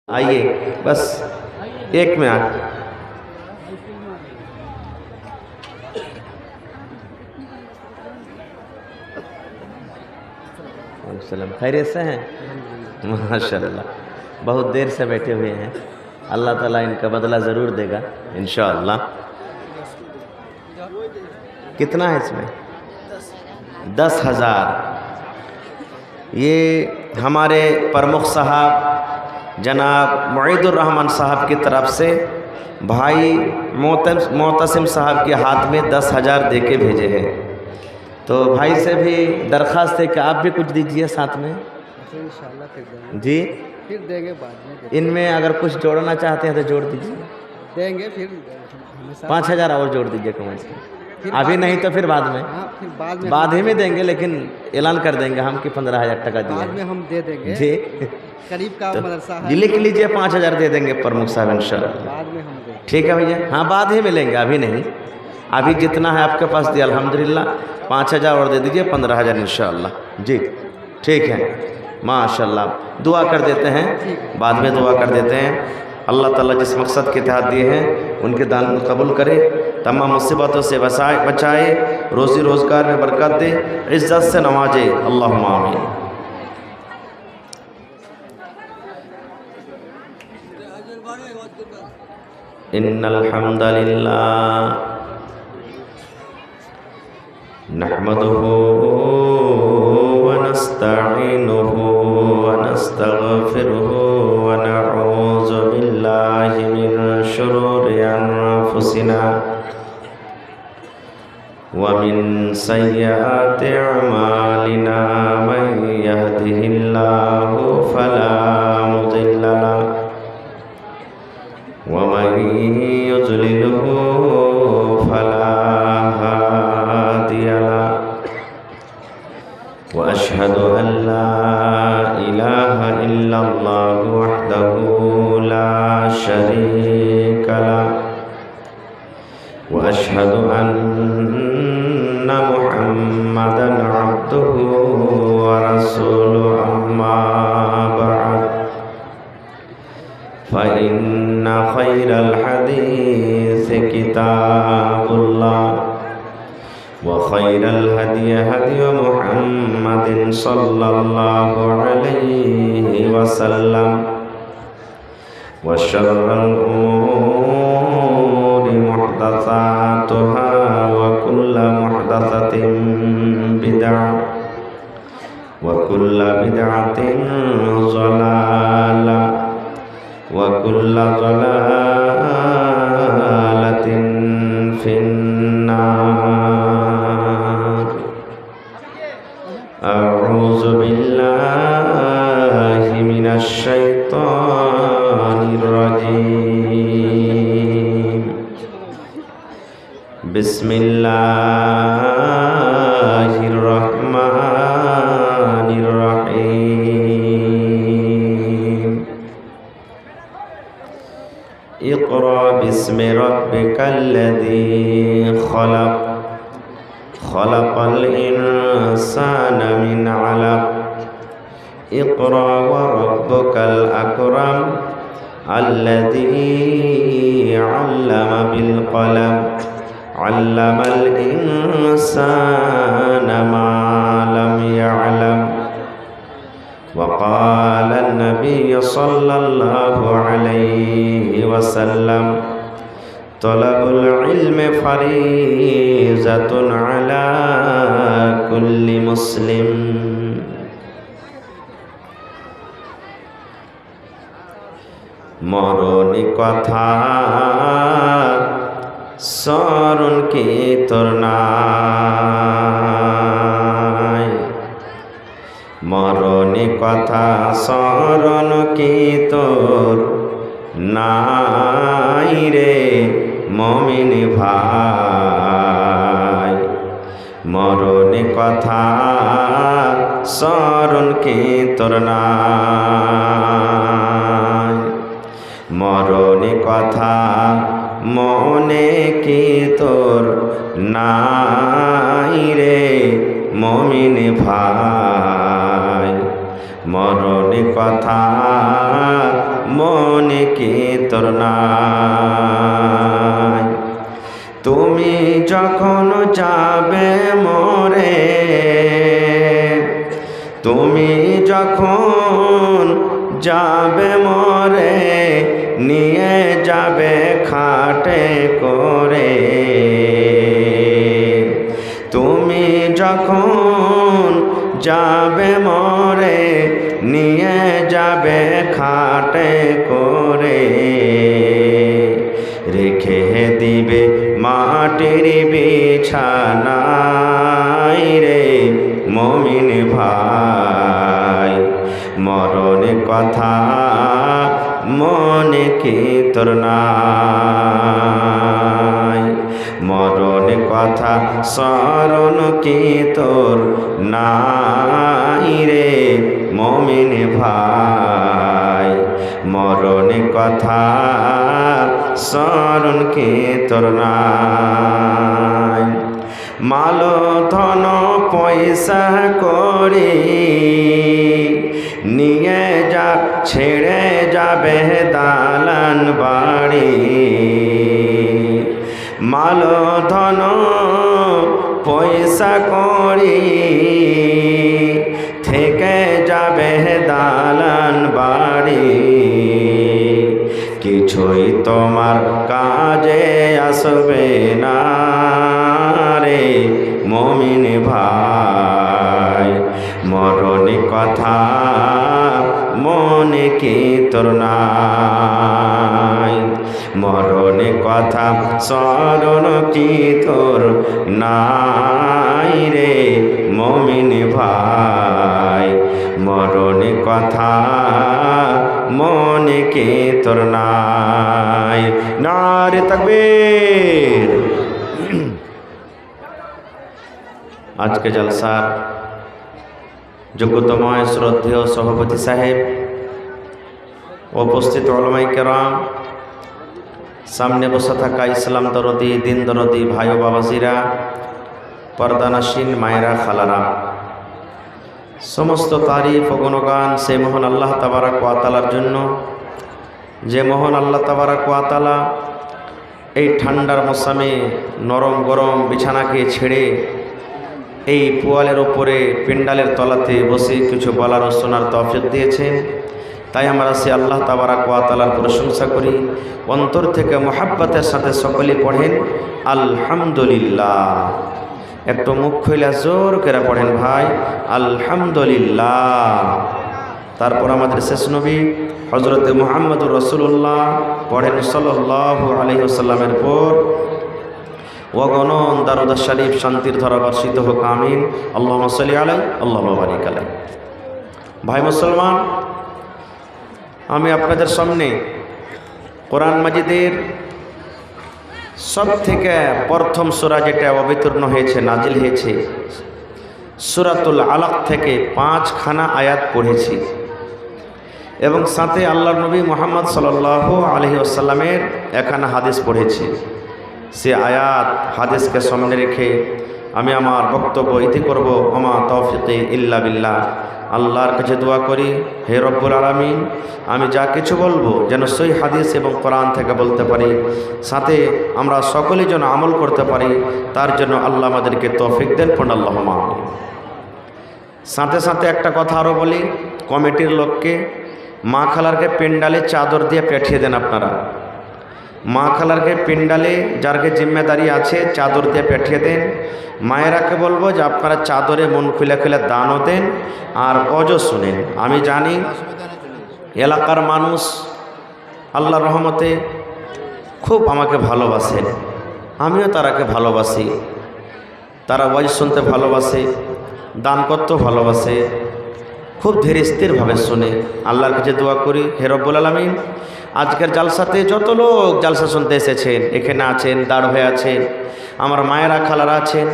आइए बस 1 मिनट। सलाम, खैरियत से हैं? माशाल्लाह, बहुत देर से बैठे हुए हैं। अल्लाह ताला इनका बदला ज़रूर देगा इंशाअल्लाह। कितना है इसमें? 10,000। ये हमारे प्रमुख साहब जनाब मुईदुर रहमान साहब की तरफ से भाई मोतसिम साहब के हाथ में 10,000 दे के भेजे हैं। तो भाई से भी दरख्वास्त है कि आप भी कुछ दीजिए साथ में। इंशाल्लाह फिर देंगे। जी फिर देंगे बाद में। इनमें अगर कुछ जोड़ना चाहते हैं तो जोड़ दीजिए। देंगे फिर 5,000 और जोड़ दीजिए कम से कम। फिर अभी नहीं तो फिर बाद में। हाँ, फिर बाद ही में देंगे, लेकिन ऐलान कर देंगे हम कि 15,000 टका दिए। बाद में हम दे देंगे। जी करीब का तो मदरसा है। जी लिख लीजिए, 5,000 दे देंगे प्रमुख साहब इंशाल्लाह। बाद में हम देंगे। ठीक है भैया, हाँ बाद ही मिलेंगे, अभी नहीं। अभी जितना है आपके पास दिया अल्हम्दुलिल्लाह। 5,000 और दे दीजिए, 15,000 इंशाल्लाह। जी ठीक है, माशाल्लाह। दुआ कर देते हैं, बाद में दुआ कर देते हैं। अल्लाह ताला जिस मकसद के तहत दिए हैं उनके दान को कबूल करे, तमाम मुसीबतों से बचाए, रोज़ी रोज़गार में बरकत दे, इज़्ज़त से नवाजे। अल्लाहुम्मा आमीन। इन्नल हम्दलिल्लाह नहमदुहु व नस्तईनुहु व नस्तगफिरुहु व नऊज़ु बिल्लाहि मिन शुरूरि अनफुसिना व मिन सय्यिआति अमालिना मन यहदिहिल्लाहु फला मुदिल्ल लहु व मन युज़लिलहु फला हादिय लहु व अशहदु अन ला इलाहा इल्लल्लाहु वहदहु ला शरीका लहु व अशहदु अन्ना मुहम्मदन अब्दुहु व रसूलुहु अम्मा बअद फ़इन्न खैरल हदीस किताबुल्लाह व खैरल हदी हदी मुहम्मदिन सल्लल्लाहु अलैहि वसल्लम व शर्रल उमूरि मुहदसातुहा व कुल्लु मुहदसतिन बिदअह व कुल्लु बिदअतिन ज़लाला व कुल्लु ज़लालतिन फिन्नार। अऊज़ु बिल्लाहि मिनश शैतानिर रजीम। बिस्मिल्लाहिर रहमानिर रहीम। इक़रा बिस्मि रब्बिकल्लज़ी खलक़ खलक़ल इंसाना मिन अलक़। इक़रा व रब्बुकल अकरम अल्लज़ी अल्लम बिल क़लम अल्लमल इंसाना मा लम यअलम। वक़ाल नबी सल्लल्लाहु अलैहि वसल्लम तलबुल इल्म फरीज़तुन अला कुल्ली मुस्लिम। मरणी कथा स्मरण की तोर नाई। मरणी कथा स्मरण की तोर नाई रे मोमिन भाई। मरणी कथा स्मरण की तोर नाई। मरणी कथा मने की तोर नाई रे मोमिन भाई। মরণে কথা মনে কি তোর নাই। তুমি যখন যাবে মরে, তুমি যখন যাবে মরে, নিয়ে যাবে খাটে করে। তুমি যখন যাবে মরে, নিয়ে যাবে খাটে করে। রেখে দিবে মাটির বিছানায় রে মুমিন ভাই। মরণে কথা মনে কি তোর নাই। মরণে কথা স্মরণ কি তোর নাই রে মুমিন ভাই। মরণে কথা স্মরণ কি তোর নাই। মাল ধন পয়সা করি নিয়ে যা ছেড়ে যাবে দালান বাড়ি। মাল ধন পয়সা করি থেকে যাবে দালান বাড়ি। কিছুই তোমার কাজে আসবে না রে মুমিন ভাই। মরণে কথা মনে কি তোর নাই। মরণে কথা স্মরণ কি তোর নাই রে মুমিন ভাই। মরণে কথা মনে কি তোর নাই। নারে তাকবীর। আজকে জলসার যোগ্যতময় শ্রদ্ধেয় সভাপতি সাহেব, উপস্থিত উলামায়ে কেরাম, সামনে বসে থাকা ইসলাম দরদি দিন দরদি ভাই ও বাবাজিরা, পর্দানাসীন মায়েরা খালারা, সমস্ত তারিফ ও গুণগান সেই মহান আল্লাহ তাবারাক ওয়া তাআলার জন্য, যে মহান আল্লাহ তাবারাক ওয়া তাআলা এই ঠান্ডার মৌসুমে নরম গরম বিছানাকে ছেড়ে এই পোয়ালের ওপরে পেন্ডালের তলাতে বসে কিছু বলার ও শোনার তৌফিক দিয়েছেন। তাই আমরা সে আল্লাহ তাবারাক ওয়া তাআলার প্রশংসা করি। অন্তর থেকে মোহাব্বতের সাথে সকলে পড়েন আলহামদুলিল্লাহ। একটু মুখ খুলে জোর করে পড়েন ভাই আলহামদুলিল্লাহ। তারপর আমাদের শেষ নবী হযরতে মুহাম্মদুর রাসূলুল্লাহ পড়েন সাল্লাল্লাহু আলাইহি ওয়াসাল্লামের পর ওয়াগনন দারুদ শরীফ শান্তির ধারা বর্ষিত হোক আমিন। আল্লাহুম্মা সাল্লি আলাইহি আল্লাহুম্মা বারিক আলাইহি। ভাই মুসলমান, আমি আপনাদের সামনে কোরআন মাজিদের সব থেকে প্রথম সূরা যেটা অবতীর্ণ হয়েছে, নাজিল হয়েছে, সূরাতুল আলাক থেকে 5খানা আয়াত পড়েছি এবং সাথে আল্লাহর নবী মুহাম্মদ সাল্লাল্লাহু আলাইহি ওয়াসাল্লামের একখানা হাদিস পড়েছি। সে আয়াত হাদিসকে সামনে রেখে আমি আমার বক্তব্য ইতি করব। ওমা তৌফিকি ইল্লা বিল্লাহ। আল্লাহর কাছে দোয়া করি, হে রব্বুল আলামিন, আমি যা কিছু বলবো যেন সই হাদিস এবং কোরআন থেকে বলতে পারি, সাথে আমরা সকলেই যেন আমল করতে পারি, তার জন্য আল্লাহ আমাদেরকে তৌফিক দেন। পড়ুন আল্লাহুম্মা আমিন। সাথে সাথে একটা কথা আরও বলি, কমিটির লোককে মা খালারকে পেন্ডালে চাদর দিয়ে পেঠিয়ে দেন। আপনারা মা খালারকে পেন্ডালে যারকে জিম্মেদারি আছে চাদর দিয়ে পেঠিয়ে দেন। মায়েরাকে বলবো যে আপনারা চাদরে মন খুলে খুলে দানও দেন আর অজও শুনেন। আমি জানি এলাকার মানুষ আল্লাহর রহমতে খুব আমাকে ভালোবাসেন, আমিও তারাকে ভালোবাসি। তারা ওয়াজ শুনতে ভালোবাসে, দান করতেও ভালোবাসে, খুব ধীর স্থিরভাবে শুনে। আল্লাহর কাছে দোয়া করি, হে রব্বুল আলামিন, আজকের জালসাতে যত লোক জালসা শুনতে এসেছেন, এখানে আছেন, দাঁড় হয়ে আছেন, আমার মায়েরা খালারা আছেন,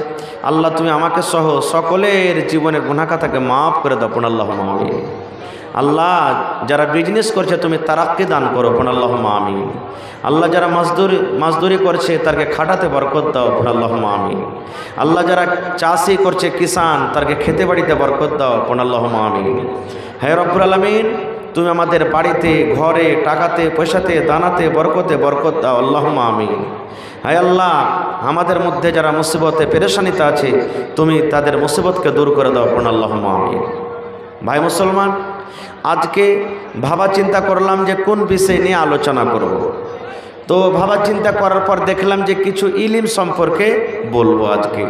আল্লাহ তুমি আমাকে সহ সকলের জীবনের গুনাহ খাতাকে মাফ করে দাও। পড়ুন আল্লাহুম্মা আমিন। আল্লাহ যারা বিজনেস করছে তুমি তারাক্কি দান করো, আল্লাহুম্মা আমিন। আল্লাহ যারা মজদুরি করছে তারকে খাটাতে বরকত দাও, আল্লাহুম্মা আমিন। আল্লাহ যারা চাষি করছে কিষান তারকে খেতে বাড়িতে বরকত দাও, আল্লাহুম্মা আমিন। হে রব্বুল আলামিন, তুমি আমাদের বাড়িতে ঘরে টাকাতে পয়সাতে দানাতে বরকত দাও, আল্লাহুম্মা আমিন। হায় আল্লাহ, আমাদের মধ্যে যারা মুসিবতে পেরেশানিতে আছে তুমি তাদের মুসিবতকে দূর করে দাও, আল্লাহুম্মা আমিন। ভাই মুসলমান, আজকে ভাবা চিন্তা করলাম যে কোন বিষয় নিয়ে আলোচনা করব। তো ভাবা চিন্তা করার পর দেখলাম যে কিছু ইলম সম্পর্কে বলবো আজকে।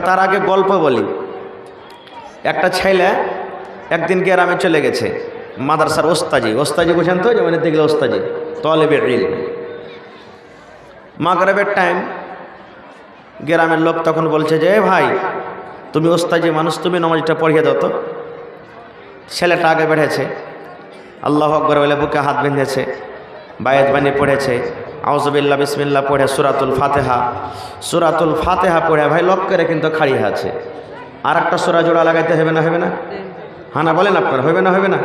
তার আগে গল্প বলি। একটা ছেলে একদিন গ্রামে চলে গেছে, মাদ্রাসার ওস্তাজি বুঝেন তো, যেমন দেখলে ওস্তাজি তলেবে ইলম। মাগরিবের টাইম, গ্রামের লোক তখন বলছে যে ভাই তুমি ওস্তাজি মানুষ, তুমি নামাজটা পড়িয়ে দাও তো। ছেলেটা আগে বেড়েছে, আল্লাহু আকবার বলে বুকে হাত বেঁধেছে, বায়াত বানিয়ে পড়েছে, আউযুবিল্লাহ বিসমিল্লাহ পড়ে সূরাতুল ফাতিহা পড়ে ভাই লক করে কিন্তু খাড়িয়ে আছে। আর একটা সূরা জোড়া লাগাইতে হবে না? হ্যাঁ না বলেন আপনার, হবে না?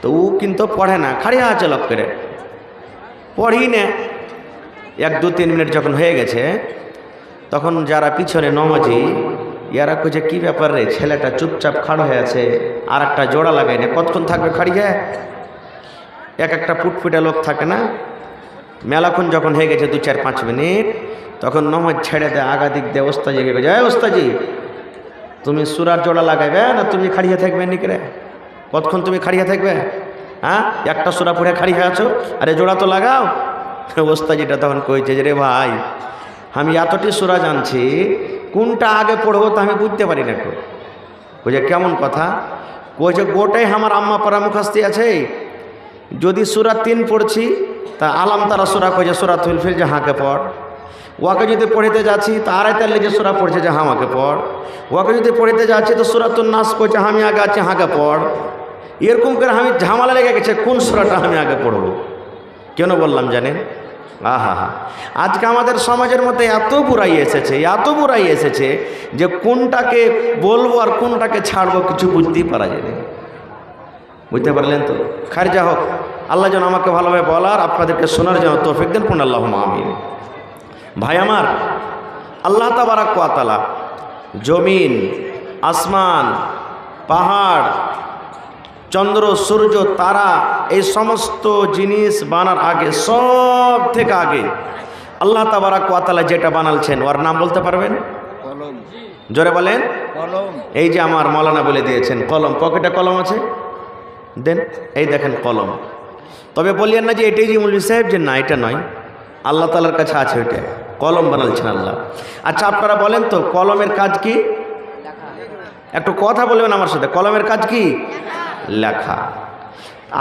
তো ও কিন্তু পড়ে না, খাড়িয়ে আছে লক করে, পড়ি না। 1-2-3 মিনিট যখন হয়ে গেছে, তখন যারা পিছনে নমাজি ইয়ারা কইছে কি ব্যাপার রে, ছেলেটা চুপচাপ খাড়ো হয়ে আছে, আর একটা জোড়া লাগাই না, কতক্ষণ থাকবে খাড়িয়ে? একটা ফুটফুটে লোক থাকে না, মেলাক্ষণ যখন হয়ে গেছে 2-4-5 মিনিট, তখন নমাজ ছেড়ে দেয়, আগা দিক দিয়ে ওস্তাজিকে কইছে, ওস্তাজি তুমি সূরার জোড়া লাগাইবে না তুমি খাড়িয়ে থাকবে নিকরে? কতক্ষণ তুমি খাড়িয়ে থাকবে? হ্যাঁ, একটা সূরা পড়ে খাড়িয়ে আছো, আরে জোড়া তো লাগাও। ওস্তাজিটা তখন কইছে যে রে ভাই, আমি এতটি সূরা জানছি, কোনটা আগে পড়বো তা আমি বুঝতে পারি না। কইছে কেমন কথা? কইছে গোটাই আমার আম্মা পাড়া মুখাস্তি আছে, যদি সূরা 3 পড়ছি তা আলাম তারা সূরা কইছে সূরাতুল ফিল যে হাঁকে পড়। ওকে যদি পড়িতে যাচ্ছি তা আড়াইতাল্লি যে সূরা পড়ছে যে হামাকে পড়। ওকে যদি পড়িতে যাচ্ছি তো সূরাতুন নাস কইছে আমি আগে আছি হাঁকে পড়। এরকম করে আমি ঝামেলা লেগে গেছে কোন সূরাটা আমি আগে পড়ব। কেন বললাম জানেন? আহা, আজকে আমাদের সমাজের মধ্যে এত বুরাই এসেছে যে কোনটাকে বলবো আর কোনটাকে ছাড়বো কিছু বুঝতেই পারা যায় না। বুঝতে পারলেন তো? খারিজা হোক, আল্লাহ যেন আমাকে ভালোভাবে বলার আপনাদেরকে শোনার যেন তৌফিক দেন, আল্লাহুম্মা আমিন। ভাই আমার, আল্লাহ তাবারাক ওয়া তাআলা জমিন, আসমান, পাহাড়, চন্দ্র, সূর্য, তারা, এই সমস্ত জিনিস বানার আগে, সব থেকে আগে আল্লাহ তাবারাক ওয়া তাআলা যেটা বানালছেন ওর নাম বলতে পারবেন? কলম। জোরে বলেন। কলম। এই যে আমার মৌলানা বলে দিয়েছেন কলম, পকেটে কলম আছে, দেন, এই দেখেন কলম। তবে বলিয়েন না যে এটাই যে মৌলভী সাহেব, যে না এটা নয়, আল্লাহ তাআলার কাছে আছে ওইটা, কলম বানালছেন আল্লাহ। আচ্ছা আপনারা বলেন তো কলমের কাজ কি? একটু কথা বলবেন আমার সাথে, কলমের কাজ কি? লেখা।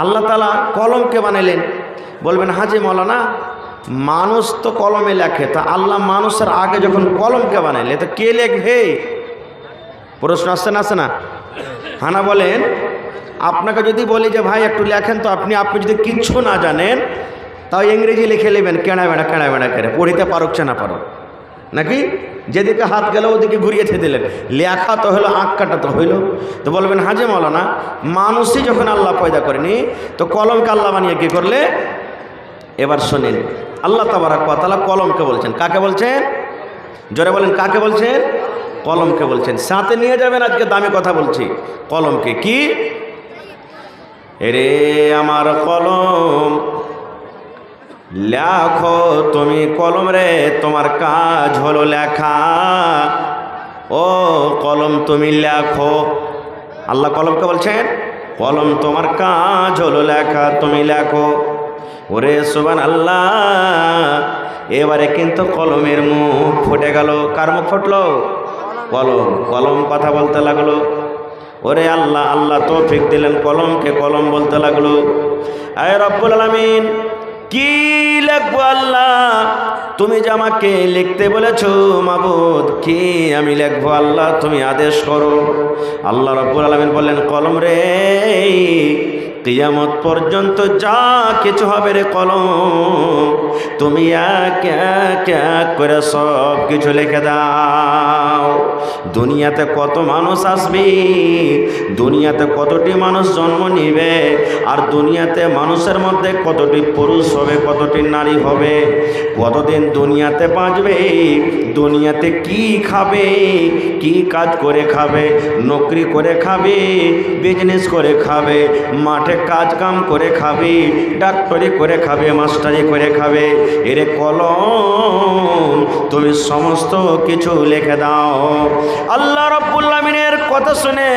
আল্লাহ তাআলা কলমকে বানাইলেন। বলবেন হাজি মৌলানা মানুষ তো কলমে লেখে, তা আল্লাহ মানুষের আগে যখন কলমকে বানাইলে তো কে লেখবে? প্রশ্ন আসছে না? হানা বলেন। আপনাকে যদি বলি যে ভাই একটু লেখেন তো, আপনি যদি কিচ্ছু না জানেন তাও ইংরেজি লিখে নেবেন, কেড়া বেড়া করে, পড়িতে পারুক না পারুক নাকি? যেদিকে হাত গেল ওদিকে ঘুরিয়ে দিলেন, লেখা তো হলো, আঁক কাটা তো হইল। তো বলবেন হাজে মৌলানা মানুষই যখন আল্লাহ পয়দা করেনি তো কলমকে আল্লাহ বানিয়ে কী করলে? এবার শোনেন, আল্লাহ তাবারাক ওয়া তাআলা কলমকে বলছেন, কাকে বলছেন? জোরে বলেন, কাকে বলছেন? কলমকে বলছেন। সাথে নিয়ে যাবেন, আজকে দামি কথা বলছি, কলমকে। কি? এরে আমার কলম লেখো তুমি, কলম রে তোমার কাজ হলো লেখা, ও কলম তুমি লেখো। আল্লাহ কলমকে বলছেন কলম তোমার কাজ হলো লেখা, তুমি লেখো। ওরে সুবহানাল্লাহ, এবারে কিন্তু কলমের মুখ ফুটে গেল। কার মুখ ফুটলো? কলম কথা বলতে লাগলো। ওরে আল্লাহ তৌফিক দিলেন, কলমকে কলম বলতে লাগলো। আয় রব্বুল আলামিন, কি লিখবো আল্লাহ? তুমি যে আমাকে লিখতে বলেছ মাবুদ, কি আমি লিখবো আল্লাহ? তুমি আদেশ করো। আল্লাহ রব্বুল আলামিন বললেন, কলম রে কিয়ামত পর্যন্ত যা কিছু হবে রে কলম, তুমি এক এক এক করে সব কিছু লিখে দাও। দুনিয়াতে কত মানুষ আসবে, দুনিয়াতে কতটি মানুষ জন্ম নিবে, আর দুনিয়াতে মানুষের মধ্যে কতটি পুরুষ হবে, কতটি নারী হবে, কতদিন দুনিয়াতে বাঁচবে, দুনিয়াতে কি খাবে, কি কাজ করে খাবে, নকরি করে খাবে, বিজনেস করে খাবে, মাঠে কাজ কাম করে খাবে, ডাক্তারি করে খাবে, মাস্টারি করে খাবে। এরে কলম তুমি সমস্ত কিছু লিখে দাও। আল্লাহ রাব্বুল আমিনের কথা শুনে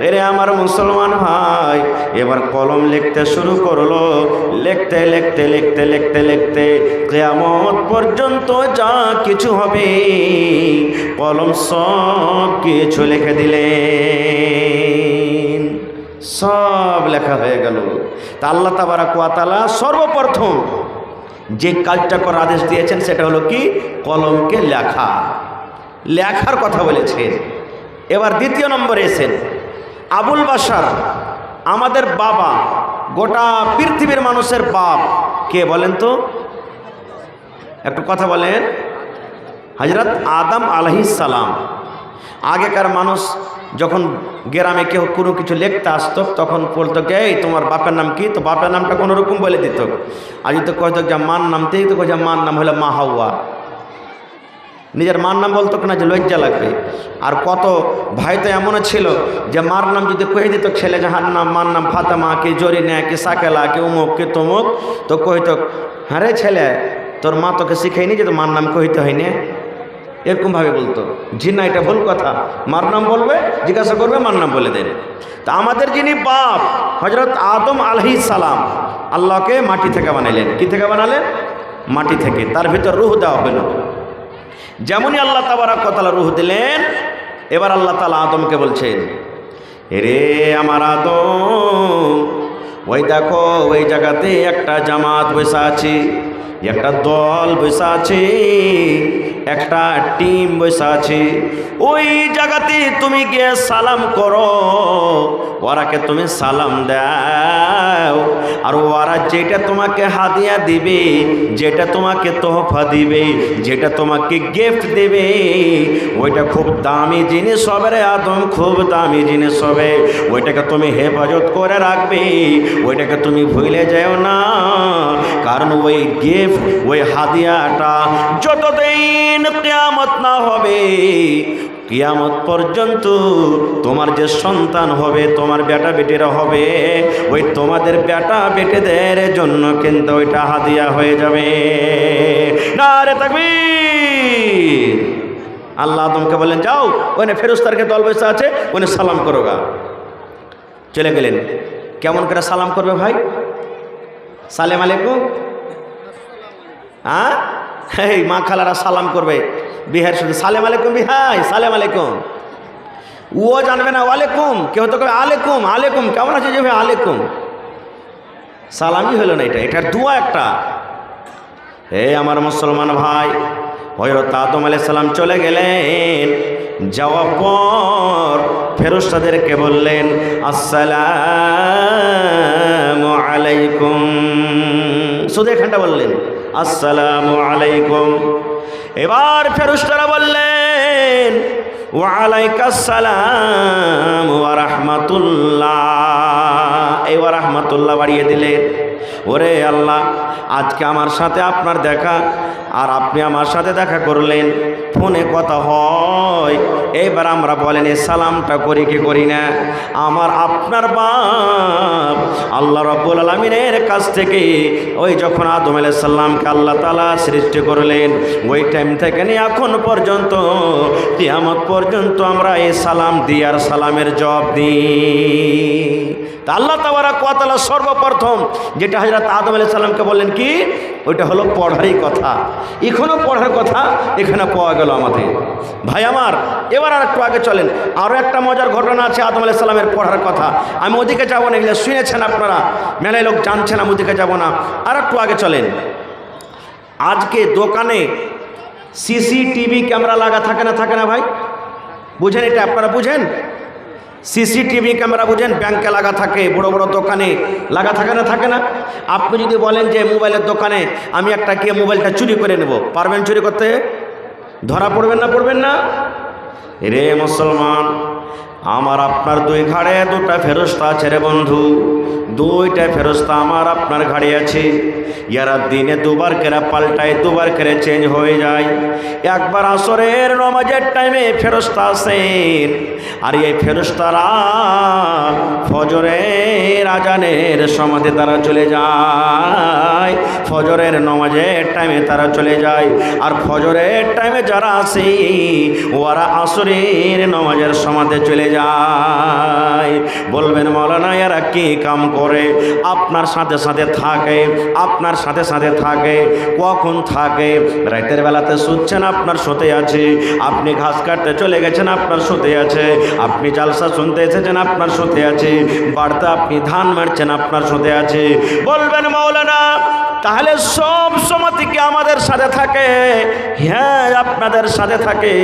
এরে আমার মুসলমান ভাই এবার কলম লিখতে শুরু করলো। লিখতে লিখতে লিখতে লিখতে লিখতে কিয়ামত পর্যন্ত যা কিছু হবে কলম সব কিছু লিখে দিলেন। সব লেখা হয়ে গেল। তা আল্লাহ তাবারাক ওয়া তাআলা সর্বপ্রথম যে কাজটা করার আদেশ দিয়েছেন সেটা হলো কি, কলমকে লেখা, লেখার কথা বলেছেন। এবার দ্বিতীয় নম্বরে এসেন আবুল বাশার, আমাদের বাবা, গোটা পৃথিবীর মানুষের বাপ কে বলেন তো? একটু কথা বলেন। হযরত আদম আলাইহিস সালাম। আগেকার মানুষ যখন গ্রামে কেউ কোনো কিছু লিখতে আসতো তখন বলতো কে, এই তোমার বাপের নাম কি? তো বাপের নামটা কোনো রকম বলে দিত। আর যদি কইতো যে মার নামতেই তো কইছে মার নাম হলো মা হাওয়া। নিজের মার নাম বলতো কিনা যে লজ্জা লাগবে। আর কত ভাই তো এমনও ছিল যে মার নাম যদি কয়ে দিত ছেলে, যাহার নাম মার নাম ফাতেমা, কে জরিনা, কে সাকেলা, কে উমুক, কে তমুক, তো কইতো হ্যাঁ রে ছেলে তোর মা তোকে শিখাইনি যে তো মার নাম কইতে হয়নি, এরকমভাবে বলতো। জি না, এটা ভুল কথা। মার নাম বলবে, জিজ্ঞাসা করবে, মার নাম বলে দেন। তা আমাদের যিনি বাপ হযরত আদম আলাইহিস সালাম আল্লাহকে মাটি থেকে বানাইলেন। কি থেকে বানালেন? মাটি থেকে। তার ভিতর রূহ দেওয়া হলো। যেমনই আল্লাহ তাবারাক ওয়া তাআলা রূহ দিলেন, এবার আল্লাহ তাআলা আদমকে বলছেন, এরে আমার আদম, ওই দেখো ওই জায়গাতে একটা জামাত বসে আছে, একটা দল বসে আছে, একটা টিম বসে আছে। ওই জায়গাতে তুমি গিয়ে সালাম করো, ওরাকে তুমি সালাম দাও। আর ওরা যেটা তোমাকে হাদিয়া দিবে, যেটা তোমাকে তোহফা দিবে, যেটা তোমাকে গিফট দেবে, ওইটা খুব দামি জিনিস হবে রে আদম, খুব দামি জিনিস হবে। ওইটাকে তুমি হেফাজত করে রাখবে, ওইটাকে তুমি ভুলে যাও না। কারণ ওই গিফট, ওই হাদিয়াটা যতদিন কিয়ামত না হবে, কিয়ামত পর্যন্ত তোমার যে সন্তান হবে, তোমার বেটা বেটিরা হবে, ওই তোমাদের বেটা বেটিদের জন্য কিন্তু ওইটা হাদিয়া হয়ে যাবে। নারে তাকবীর। আল্লাহ আদমকে বললেন যাও, ওখানে ফেরেশতারকে দল বসে আছে, ওখানে সালাম করো গা। চলে গেলেন। কেমন করে সালাম করবে ভাই? সালাম আলাইকুম। হ্যাঁ, এই মা খালারা সালাম করবে। বিহার শুধু সালাম আলাইকুম, বিহাই সালাম আলাইকুম। ও জানবে না ওয়ালাইকুম, কেউ তো কবে আলাইকুম, আলাইকুম কেমন আছে যে ভাই আলাইকুম। সালামই হলো না, এটার দোয়া একটা। হে আমার মুসলমান ভাই, হযরত আদম আলাইহিস সালাম চলে গেলেন। যাওয়ার পর ফেরেশতাদেরকে বললেন আসসালামু আলাইকুম। শুধু এখানটা বললেন আসসালামু আলাইকুম। এবার ফেরেশতারা বললেন ওয়া আলাইকাস সালাম ওয়া রাহমাতুল্লাহ। এই ওয়া রাহমাতুল্লাহ বাড়িয়ে দিলেন। ওরে আল্লাহ, আজকে আমার সাথে আপনার দেখা, আর আপনি আমার সাথে দেখা করলেন, ফোনে কথা হয়। এইবার আমরা বলেন এই সালামটা করি কি করি না? আমার আপনার বাপ আল্লাহ রাব্বুল আলামিনের কাছ থেকে ওই যখন আদম আলাইহিস সালামকে আল্লাহ তাআলা সৃষ্টি করলেন, ওই টাইম থেকে নিয়ে এখন পর্যন্ত কিয়ামত পর্যন্ত আমরা এই সালাম দিই আর সালামের জবাব দিই। তা আল্লাহ তাবারাক ওয়া তাআলা সর্বপ্রথম যেটা হযরত আদম আলাইহিস সালামকে বললেন কি, ওইটা হলো পড়ারই কথা। এখনও পড়ার কথা এখানে পাওয়া গেল আমাদের। ভাই আমার, এবার আর একটু আগে চলেন। আরও একটা মজার ঘটনা আছে আদম আলাইহিস সালামের পড়ার কথা। আমি ওদিকে যাব না, এগুলো শুনেছেন আপনারা, মেলায় লোক জানছেন, আমি ওদিকে যাব না। আর একটু আগে চলেন। আজকে দোকানে সিসিটিভি ক্যামেরা লাগা থাকে না, থাকে না ভাই? বুঝেন এটা? আপনারা বুঝেন? সিসিটিভি ক্যামেরা বুঝেন, ব্যাংকে লাগা থাকে, বড় বড় দোকানে লাগা থাকে না, থাকে না? আপনি যদি বলেন যে মোবাইলের দোকানে আমি একটা গিয়ে মোবাইলটা চুরি করে নেব, পারবেন চুরি করতে? ধরা পড়বেন না, পড়বেন না? রে মুসলমান, আমার আপনার দুই ঘাড়ে দুটা ফেরস্তা আছে রে বন্ধু, দুইটা ফেরস্তা আমার আপনার ঘাড়ে আছে। ইয়ারা দিনে দুবার করে পাল্টায়, দুবার করে চেঞ্জ হয়ে যায়। একবার আসরের নামাজের টাইমে ফেরস্তা আসেন, আর এই ফেরস্তারা ফজরের আজানের সমাধি তারা চলে যায়, ফজরের নামাজের টাইমে তারা চলে যায়। আর ফজরের টাইমে যারা আসে ওরা আসরের নামাজের সমাধি চলে যায়। বলবেন মাওলানা এরা কি কাম করে? আপনার সাথে সাথে থাকে, আপনার সাথে সাথে থাকে। কখন থাকে? রাতের বেলাতে শুচ্ছেন, আপনার শুতে আছে। আপনি ঘাস কাটতে চলে গেছেন, আপনার শুতে আছে। আপনি জালসা শুনতে এসেছেন, আপনার শুতে আছে। বাড়িতে আপনি ধান মারছেন, আপনার শুতে আছে। বলবেন মাওলানা তাহলে সব সময় থেকে আমাদের সাথে থাকে? হ্যাঁ, আপনাদের সাথে থাকে,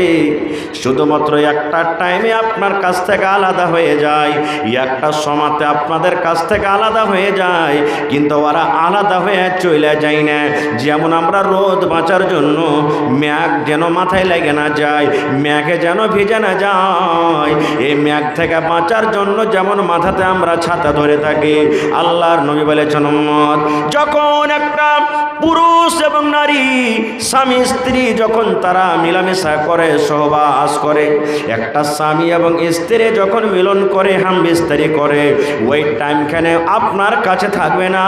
শুধুমাত্র একটা টাইমে আপনার কাছ থেকে আলাদা হয়ে যায়, একটা সময়তে আপনাদের কাছ থেকে আলাদা হয়ে যায়, কিন্তু ওরা আলাদা হয়ে চলে যায় না। যেমন আমরা রোদ বাঁচার জন্য ম্যাঘ যেন মাথায় লেগে না যায়, ম্যাঘে যেন ভিজে না যায়, এই ম্যাঘ থেকে বাঁচার জন্য যেমন মাথাতে আমরা ছাতা ধরে থাকি, আল্লাহর নবী বলেছেন উম্মত যখন একটা পুরুষ এবং নারী স্বামী স্ত্রী যখন তারা মিলামেশা করে, সহবাস করে, একটা স্বামী এবং স্ত্রী যখন মিলন করে, হাম বিস্তারি করে, ওই টাইমখানে আপনার কাছে থাকবে না,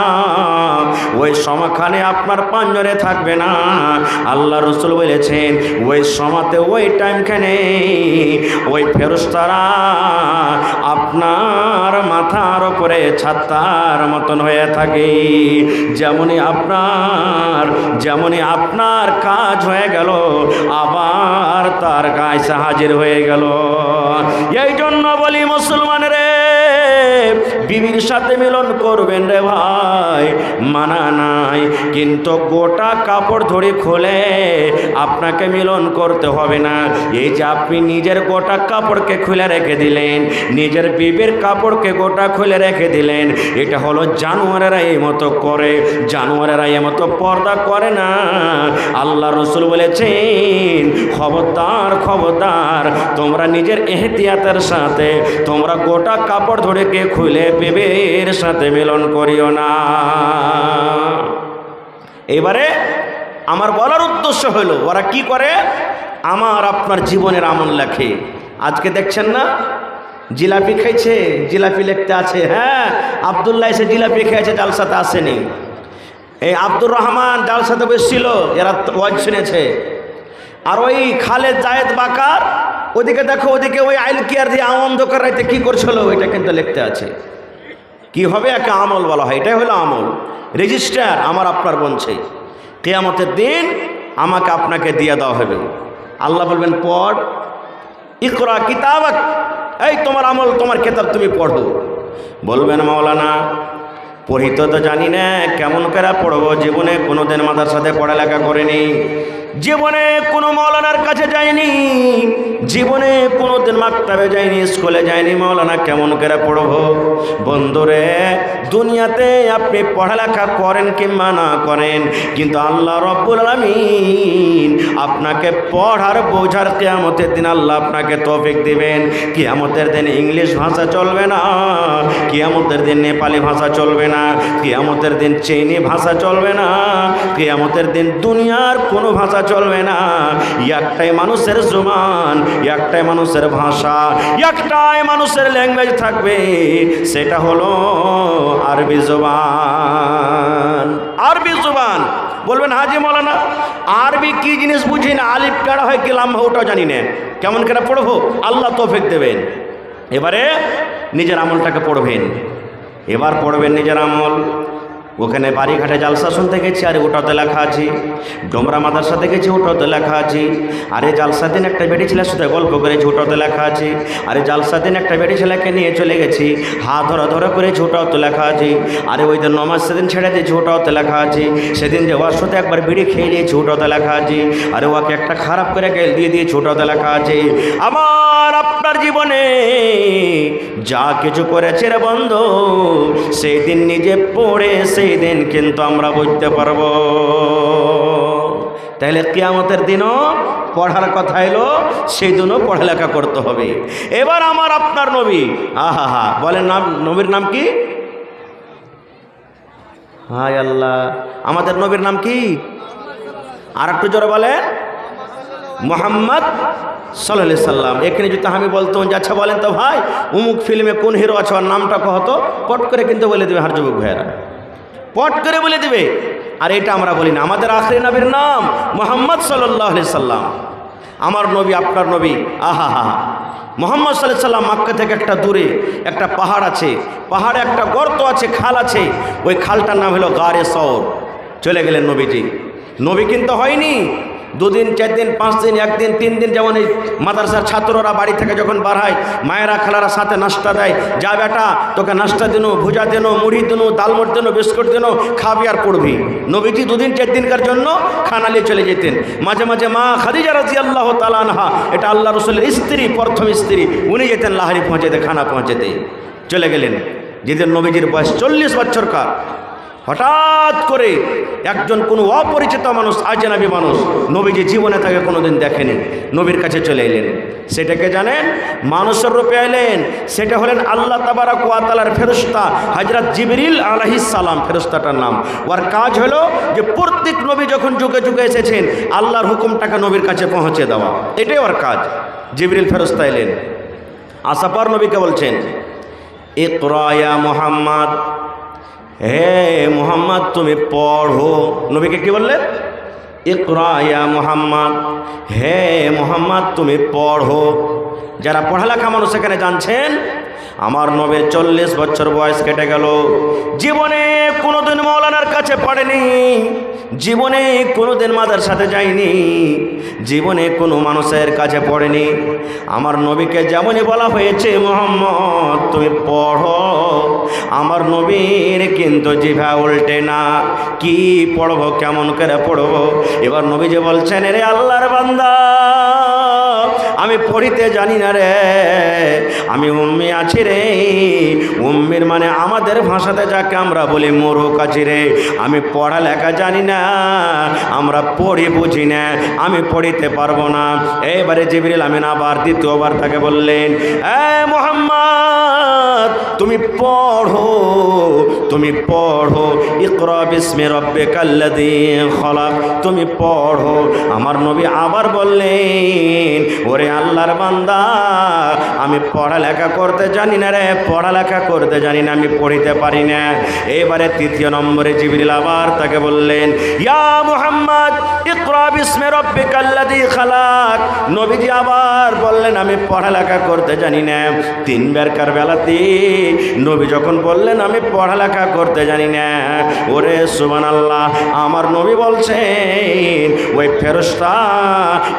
ওই সময়খানে আপনার পাঞ্জরে থাকবে না। আল্লাহ রসুল বলেছেন ওই সময়তে, ওই টাইমখানে ওই ফেরেশতারা আপনার মাথার উপরে ছাতার মতন হয়ে থাকে। যেমনই আপনার কাজ হয়ে গেল, আবার তার কাছে হাজির হয়ে গেল। এই জন্য বলি মুসলমান রে, বিবির সাথে মিলন করবেন রে ভাই, মানা নাই, কিন্তু গোটা কাপড় ধরে খুলে আপনাকে মিলন করতে হবে না। এই যে আপনি নিজের গোটা কাপড়কে খুলে রেখে দিলেন, নিজের বিবির কাপড়কে গোটা খুলে রেখে দিলেন, এটা হলো জানোয়ারেরা এই মতো করে, জানোয়ারেরা এই মতো পর্দা করে না। আল্লাহ রসুল বলেছেন খবরদার, খবরদার, তোমরা নিজের এহতিয়াতের সাথে তোমরা গোটা কাপড় ধরে কে খুলে বিবির সাথে মিলন করিও না। এবারে আমার বলার উদ্দেশ্য হলো ওরা কি করে? আমার আপনার জীবনের আমল লেখে। আজকে দেখছেন না জিলাপি খাইছে, জিলাপি লিখতে আছে। হ্যাঁ, আব্দুল্লাহ এসে জিলাপি খেয়েছে, জালসাতে আসেনি। এই আব্দুর রহমান জালসাতে বসছিল, এরা ওয়াজ শুনেছে। আর ওই খালেদ জায়েদ বাকার ওদিকে দেখো, ওদিকে ওই আইল কেয়ার দিয়ে অন্ধকার রাইতে কী করছিল, ওইটা কিন্তু লিখতে আছে। কি হবে? একে আমল বলা হয়, এটাই হলো আমল, রেজিস্টার আমার আপনার বলছে। কিয়ামতের দিন আমাকে আপনাকে দিয়ে দেওয়া হবে। আল্লাহ বলবেন পড়, ইকরা কিতাবাক, এই তোমার আমল, তোমার কিতাব তুমি পড়ো। বলবেন মাওলানা পড়িতে তো জানি না, কেমন করে পড়বো? জীবনে কোনোদিন মাদ্রাসাতে পড়ালেখা করেনি, জীবনে কোনো মৌলানার কাছে যায়নি, জীবনে কোনোদিন মাকতাবে যায়নি, স্কুলে যায়নি, মৌলানা কেমন করে পড়বো? বন্ধুরে, দুনিয়াতে আপনি পড়ালেখা করেন কিংবা না করেন, কিন্তু আল্লাহ রব্বুল আলামিন আপনাকে পড়ার বোঝার কিয়ামতের দিন আল্লাহ আপনাকে তৌফিক দিবেন। কিয়ামতের দিন ইংলিশ ভাষা চলবে না, কিয়ামতের দিন নেপালি ভাষা চলবে না, কিয়ামতের দিন চীনি ভাষা চলবে না, কিয়ামতের দিন দুনিয়ার কোনো ভাষা চলবে না। একটাই মানুষের জবান, একটাই মানুষের ভাষা, একটাই মানুষের ল্যাঙ্গুয়েজ থাকবে, সেটা হলো আরবি জবান। আরবি জবান। বলবেন হাজি মৌলানা আরবি কি জিনিস বুঝি না, আলিফ কাড়া হয় কি লাম্বা ওটাও জানি না, কেমন করে পড়বো? আল্লাহ তৌফিক দেবেন। এবারে নিজের আমলটাকে পড়বেন, এবার পড়বেন নিজের আমল। ওখানে বাড়িঘাটে জালসা শুনতে গেছি, আরে ওটাতে লেখা আছে। ডোমরা মাদ্রাসাতে গেছি, ওটাতে লেখা আছে। আরে জালসা দিন একটা বেটি ছেলের সাথে গল্প করেছি, ওটাতে লেখা আছে। আরে জালসা দিন একটা বেটি ছেলেকে নিয়ে চলে গেছি, হাত ধরা ধরা করেছি, ওটাতে লেখা আছে। আরে ওই দিন নমাজ সেদিন ছেড়ে দিয়েছি, ওটাতে লেখা আছে। সেদিন যে ওর সাথে একবার বিড়ি খেয়ে নিয়েছি, ওটাতে লেখা আছে। আরে ওকে একটা খারাপ করে গেল দিয়ে দিয়েছি, ওটাতে লেখা আছে। আমার আপনার আপনার জীবনে যা কিছু করেছে রে বন্ধু, সেই দিন নিজে পড়ে সেই দিন কিন্তু আমরা বুঝতে পারবো। তাহলে কিয়ামতের দিনও পড়ার কথা এলো, সেই দিনও পড়ালেখা করতে হবে। এবার আমার আপনার নবী, আহা হা, বলেন নাম, নবীর নাম কি? হায় আল্লাহ, আমাদের নবীর নাম কি? আর একটু জোরে বলেন, মোহাম্মদ সাল্লাল্লাহু আলাইহি সাল্লাম। এখানে যদি আমি বলতাম যে আচ্ছা বলেন তো ভাই উমুক ফিল্মে কোন হিরো আছে, ওর নামটা কহতো, পট করে কিন্তু বলে দেবে হার যুবক ভাইয়েরা, পট করে বলে দেবে। আর এটা আমরা বলি না, আমাদের আখরি নবীর নাম মোহাম্মদ সাল্লাল্লাহু আলাইহি সাল্লাম। আমার নবী আপনার নবী, আহা হা। মোহাম্মদ সাল্লাল্লাহু আলাইহি সাল্লাম মক্কা থেকে একটা দূরে একটা পাহাড় আছে, পাহাড়ে একটা গর্ত আছে, খাল আছে, ওই খালটার নাম হলো গারে সওর। চলে গেলেন নবীজি। নবী কিন্তু হয়নি 2 দিন 4 দিন 5 দিন 1 দিন 3 দিন, যেমন এই মাদ্রাসার ছাত্ররা বাড়ি থেকে যখন বার হয়, মায়েরা খালারা সাথে নাস্তা দেয়, যা বেটা তোকে নাস্তা দিন, ভুজা দিন, মুড়ি দিন, ডালমুট দিন, বিস্কুট দিন, খাবি আর পড়বি। নবীজি 2 দিন 4 দিনকার জন্য খানা নিয়ে চলে যেতেন। মাঝে মাঝে মা খাদিজা রাদিয়াল্লাহু তাআলা আনহা, এটা আল্লাহ রাসূলের স্ত্রী, প্রথম স্ত্রী, উনি যেতেন লাহারি পৌঁছাতে, খানা পৌঁছাতে। চলে গেলেন। যেদিন নবীজির বয়স 40 বছরকার, হঠাৎ করে একজন কোনো অপরিচিত মানুষ, আজনাবী মানুষ, নবীজি জীবনে তাকে কোনোদিন দেখেনি, নবীর কাছে চলে এলেন। সেটাকে জানেন? মানুষের রূপে এলেন। সেটা হলেন আল্লাহ তাবারক ওয়া তাআলার ফেরেশতা হযরত জিবরিল আলাইহিস সালাম। ফেরেশতাটার নাম, ওর কাজ হলো যে প্রত্যেক নবী যখন যুগে যুগে এসেছেন আল্লাহর হুকুমটাকে নবীর কাছে পৌঁছে দেওয়া, এটাই ওর কাজ। জিবরিল ফেরেশতা এলেন, আসার পর নবীকে বলছেন, ইকরা ইয়া মুহাম্মদ, হে মুহাম্মদ তুমি পড়ো। নবীকে কি বললেন? ইকরা ইয়া মুহাম্মদ, হে মুহাম্মদ তুমি পড়ো। যারা পড়ালেখা মানুষ এখানে জানছেন, আমার নবীর 40 বছর বয়স কেটে গেল, জীবনে কোনোদিন মাওলানার কাছে পড়েনি, জীবনে কোনোদিন মাদ্রাসাতে যায়নি, জীবনে কোনো মানুষের কাছে পড়েনি। আমার নবীকে যেমনই বলা হয়েছে মুহাম্মদ তুমি পড়ো, আমার নবীর কিন্তু জিভা উল্টে না, কি পড়বো, কেমন করে পড়বো। এবার নবী যে বলছেন, রে আল্লাহর বান্দা, আমি পড়িতে জানি না রে, আমি উম্মি আছি রে। উম্মির মানে আমাদের ভাষাতে যাকে আমরা বলি মূর্খ আছি রে, আমি পড়ালেখা জানি না, আমরা পড়ি বুঝি না, আমি পড়িতে পারবো না। এবারে জিবরিল আমিন আবার দ্বিতীয়বার তাকে বললেন, এ মুহাম্মদ তুমি পড়ো, তুমি পড়ো, ইকরা বিসমি রাব্বিকাল্লাযী খলাক, তুমি পড়ো। আমার নবী আবার বললেন, ওরে আল্লাহর বান্দা, আমি পড়ালেখা করতে জানি না রে, পড়ালেখা করতে জানি না, আমি পড়িতে পারি না। এবারে তৃতীয় নম্বরে জিবরিল আবার তাকে বললেন, ইয়া মুহাম্মদ ইকরা বিসমি রাব্বিকাল্লাযী খালাক। নবীজি আবার বললেন, আমি পড়ালেখা করতে জানি না। 3 বারকার বেলাতে নবী যখন বললেন আমি পড়ালেখা করতে জানি না, ওরে সুবহানাল্লাহ, আমার নবী বলছেন ওই ফেরেশতা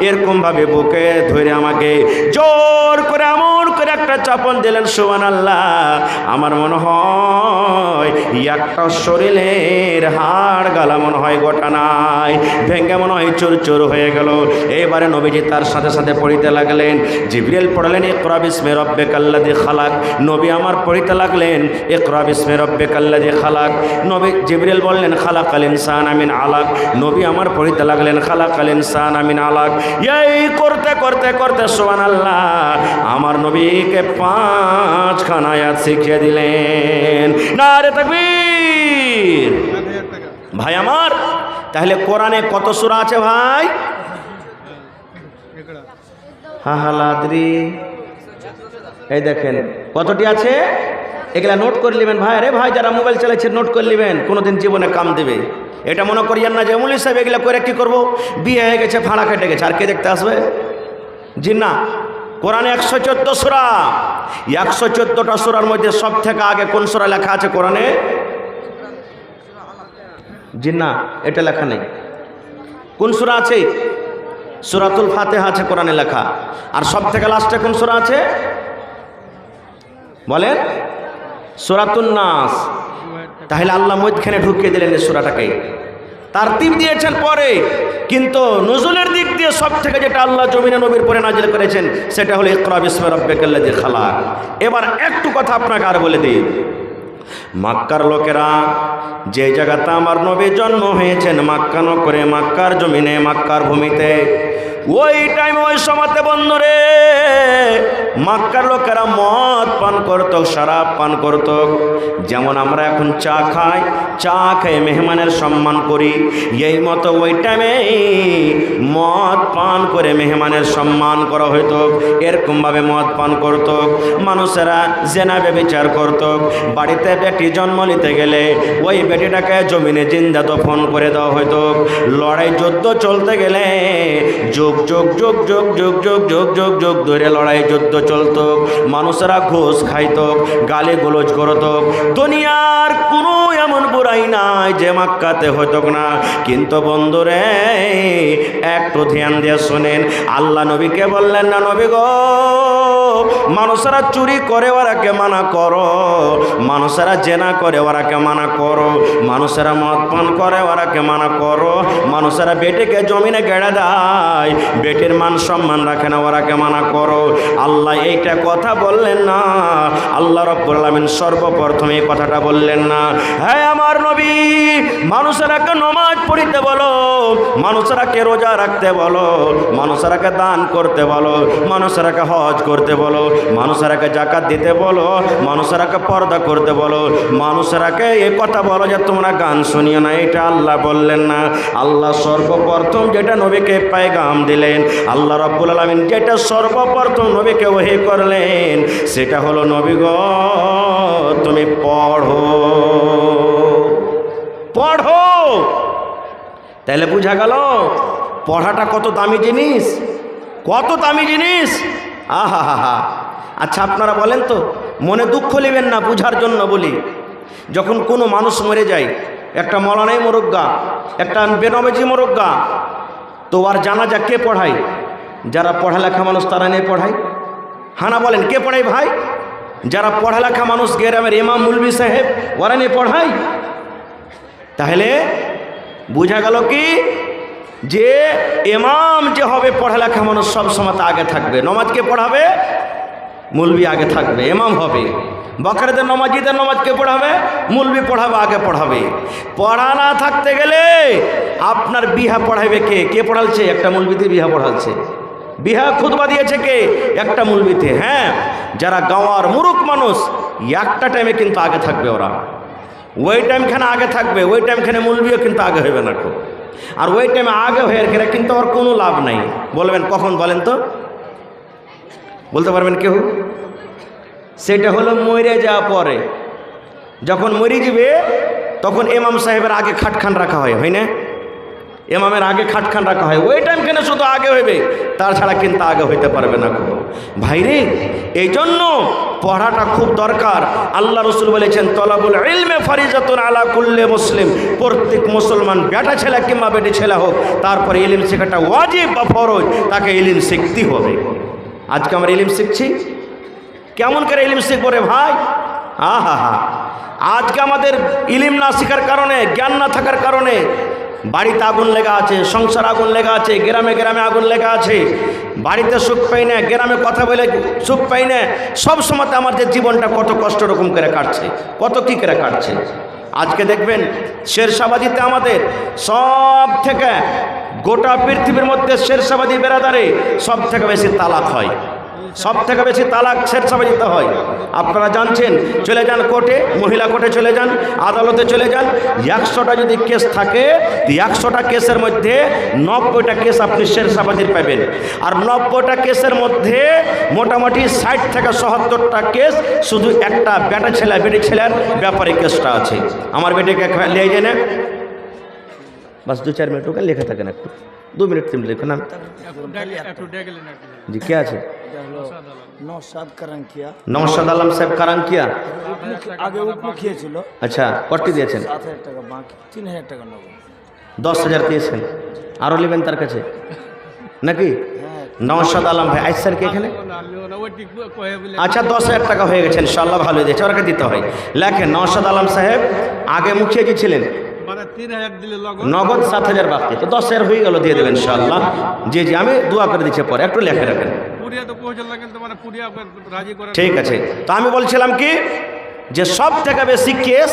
এরকমভাবে বুকে ধরে আমাকে জোর করে এমন করে একটা চাপন দিলেন, সুবহানাল্লাহ। আমার মনে হয় একটা শরীরের হাড় গালা মনে হয় গোটা নাই, ভেঙ্গে মনে হয় চুর চুর হয়ে গেল। এবারে নবীজি তার সাথে সাথে পড়িতে লাগলেন। জিবরিল পড়লেন ইকরা বিসমি রাব্বিকাল্লাযী খালাক, নবী আমার পড়িতে লাগলেন ইকরা বিসমি রাব্বিকাল্লাযী খালাক। নবী জিবরিল বললেন খালাকাল ইনসানা মিন আলাক, নবী আমার পড়িতে লাগলেন খালাকাল ইনসানা মিন আলাক। এই করতে করতে করতে সুবহানাল্লাহ আমার নবীকে 5খানা আয়াত শিখিয়ে দিলেন। নারে তাকবীর। ভাই আমার, তাহলে কোরআনে কত সূরা আছে ভাই? হাহালাদ্রি, এই দেখেন কতটি আছে, এগুলা নোট করে নেবেন ভাই। আরে ভাই যারা মোবাইল চালাচ্ছে নোট করে নেবেন, কোনোদিন জীবনে কাম দেবে। এটা মনে করিয়েন না যে মৌলভী সাহেব এগুলা করে কি করবো, বিয়ে হয়ে গেছে, ফাঁড়া কেটে গেছে, আর কে দেখতে আসবে? জি না। কোরআনে 114 সূরা, 114টা সূরার মধ্যে সব থেকে আগে কোন সূরা লেখা আছে কোরআনে? জি না, এটা লেখা নেই। কোন সূরা আছে? সূরাতুল ফাতিহা আছে কোরআনে লেখা। আর সব থেকে লাস্টে কোন সূরা আছে বলেন? সূরাতুন নাস। তাহলে আল্লাহ মধ্যখানে ঢুকিয়ে দিলেন এই সূরাটাকে, তারতিব দিয়েছেন পরে, কিন্তু নুজুলের দিক দিয়ে সব থেকে যেটা আল্লাহ জমিনে নবীর পরে নাজিল করেছেন সেটা হলো ইকরা বিসমি রাব্বিকাল্লাযী খালাক। এবার একটু কথা আপনাকে আর বলে দিই, মক্কার লোকেরা যে জায়গাতে আমার নবী জন্ম হয়েছেন মক্কা নগরে, মক্কার জমিনে, মক্কার ভূমিতে, ওই টাইমে ওই সময়তে বন্ধুরে মক্কার লোকেরা মদ পান করত, শরাব পান করত। যেমন আমরা এখন চা খাই, চা খেয়ে মেহমানের সম্মান করি, এই মতো ওই টাইমে মদ পান করে মেহমানের সম্মান করা হইত। এরকমভাবে মদ পান করত, মানুষেরা জেনা ব্যভিচার করত। বাড়িতে বেটি জন্ম নিতে গেলে ওই বেটিটাকে জমিনে জিন্দা দফন করে দেওয়া হইতো। লড়াই যুদ্ধ চলতে গেলে যুগ যুগ যুগ যুগ যুগ যুগ যুগ যুগ যুগ ধরে লড়াই যুদ্ধ চলতো। মানুষেরা ঘুষ খাইত, গালি গোলজ করত। দুনিয়ার কোনো এমন বুড়াই নাই যে মক্কাতে হইত না। কিন্তু বন্ধুরে একটু ধ্যান দিয়ে শোনেন, আল্লাহ নবীকে বললেন না, নবী গো মানুষেরা চুরি করে ওরাকে মানা করো, মানুষেরা জেনা করে ওরাকে মানা করো, মানুষেরা মদ পান করে ওরাকে মানা করো, মানুষেরা বেটিকে জমিনে গেড়ে দেয়, বেটির মান সম্মান রাখে না ওরাকে মানা করো। আল্লাহ এইটা কথা বললেন না, আল্লাহ রাব্বুল আলামিন সর্বপ্রথম এই কথাটা বললেন না। হ্যাঁ আমার নবী মানুষেরাকে নামাজ পড়িতে বলো, মানুষেরাকে রোজা রাখতে বলো, মানুষেরাকে দান করতে বলো, মানুষেরাকে হজ করতে বলো, মানুষেরাকে যাকাত দিতে বলো, মানুষেরাকে পর্দা করতে বলো, মানুষেরাকে এই কথা বলো যে তোমরা গান শুনিও না। এটা আল্লাহ বললেন না। আল্লাহ সর্বপ্রথম যেটা নবীকে পেগাম দিলেন, আল্লাহ রাব্বুল আলামিন যেটা সর্বপ্রথম নবীকে ওহী করলেন সেটা হলো, নবী গো তুমি পড়ো পড়ো। তাহলে বুঝা গেল পড়াটা কত দামি জিনিস, কত দামি জিনিস। আহা হা হা। আচ্ছা আপনারা বলেন তো, মনে দুঃখ নেবেন না, বুঝার জন্য বলি। যখন কোনো মানুষ মরে যায়, একটা মৌলানাই মোরগ্গা, একটা বেনমেজি মোরগ্গা, তো আর জানাজা কে পড়ায়? যারা পড়ালেখা মানুষ তারা নিয়ে পড়ায়। হানা বলেন কে পড়ায় ভাই? যারা পড়ালেখা মানুষ, গ্রামের ইমাম মুলবি সাহেব, ওরা নিয়ে পড়ায়। তাহলে বুঝা গেল কি যে ইমাম যে হবে পড়ালেখা মানুষ সব সময় আগে থাকবে। নমাজকে পড়াবে মুলবি আগে থাকবে, ইমাম হবে। বকরদের নমাজিদের নমাজকে পড়াবে, মুলবি পড়াবে, আগে পড়াবে। পড়া না থাকতে গেলে আপনার বিহা পড়াইবে কে? কে পড়ালছে? একটা মুলবিতে বিহা পড়ালছে। বিহা খুতবা দিয়েছে কে? একটা মুলবিতে। হ্যাঁ, যারা গাঁওয়ার মুরুখ মানুষ একটা টাইমে কিন্তু আগে থাকবে, ওরা ওই টাইমখানে আগে থাকবে, ওই টাইমখানে মুলবিও কিন্তু আগে হইবে না খুব। আর ওই টাইমে আগে হয়ে গেলে কিন্তু ওর কোনো লাভ নাই। বলবেন কখন? বলেন তো, বলতে পারবেন কেউ? সেটা হলো মরে যাওয়া পরে। যখন মরে যাবে তখন ইমাম সাহেবের আগে খাটখান রাখা হয়, হয় না? ইমামের আগে খাটখান রাখা হয়, ওই টাইম কেন শুধু আগে হইবে, তাছাড়া কিন্তু আগে হইতে পারবে না কোনো। ভাইরে এই জন্য পড়াটা খুব দরকার। আল্লাহ রসুল বলেছেন তলাবুল ইলমে ফারিজাতুন আলা কুল্লি মুসলিম, প্রত্যেক মুসলমান বেটা ছেলে কিংবা বেটি ছেলে হোক, তারপরে ইলম শেখাটা ওয়াজিব বা ফরজ, তাকে ইলম শিখতেই হবে। আজকে আমরা ইলম শিখছি, কেমন করে ইলম শিখবো রে ভাই? আহা হা। আজকে আমাদের ইলম না শেখার কারণে, জ্ঞান না থাকার কারণে বাড়িতে আগুন লেগা আছে, সংসার আগুন লেগা আছে, গ্রামে গ্রামে আগুন লেগা আছে। বাড়িতে সুখ পাই না, গ্রামে কথা বলে সুখ পাই না। সব সময়তে আমাদের জীবনটা কত কষ্ট রকম করে কাটছে, কত কী করে কাটছে। আজকে দেখবেন শেরশাবাদীতে আমাদের সব থেকে, গোটা পৃথিবীর মধ্যে শেরশাবাদী বেরাদারে সব থেকে বেশি তালাক হয়, সব থেকে বেশি তালাক শেরশাবাদীতে হয়। আপনারা জানছেন, চলে যান কোর্টে, মহিলা কোর্টে চলে যান, আদালতে চলে যান। 100টা যদি কেস থাকে, 100টা কেসের মধ্যে 90টা কেস আপনি শেরশাবাদীর পাবেন। আর 90টা কেসের মধ্যে মোটামুটি 60 থেকে 70টা কেস শুধু একটা বেটা ছেলে বেটি ছেলের ব্যাপারে কেসটা আছে। আমার বেটিকে লিয়ে যায় না, বাস 2-4 मिनट होगा, लेखा থাকে না, 2 मिनट तुम लिखो ना जी। क्या আছে? নওশাদ কারাঙ্কিয়া। নওশাদ আলম সাহেব কারাঙ্কিয়া আগে উপমুখিয়া ছিল। আচ্ছা, কটি দিয়েছেন? 7,000 টাকা বাকি, 3,000 টাকা নেব। 10,000 দিয়েছেন, আরও নেবেন তার কাছে নাকি? নওশাদ আলম ভাই আইসার কি এখানে? আচ্ছা 10,000 টাকা হয়ে গেছে ইনশাআল্লাহ, ভালো হয়ে যাচ্ছে, ওরাকে দিতে হয়। লেখেন নওশাদ আলম সাহেব আগে মুখিয়া কি ছিলেন? 3000 দিলে নগদ 7000 বাকি, তো 10,000 হয়ে গেল, দিয়ে দেবেন ইনশাআল্লাহ। জি জি, আমি দোয়া করে দিচ্ছি, পরে একটু লেখে রাখেন। পুরিয়া তো পৌঁছাল না, কিন্তু মানে পুরিয়া রাজি করে। ঠিক আছে, তো আমি বলছিলাম কি যে সব থেকে বেশি কেস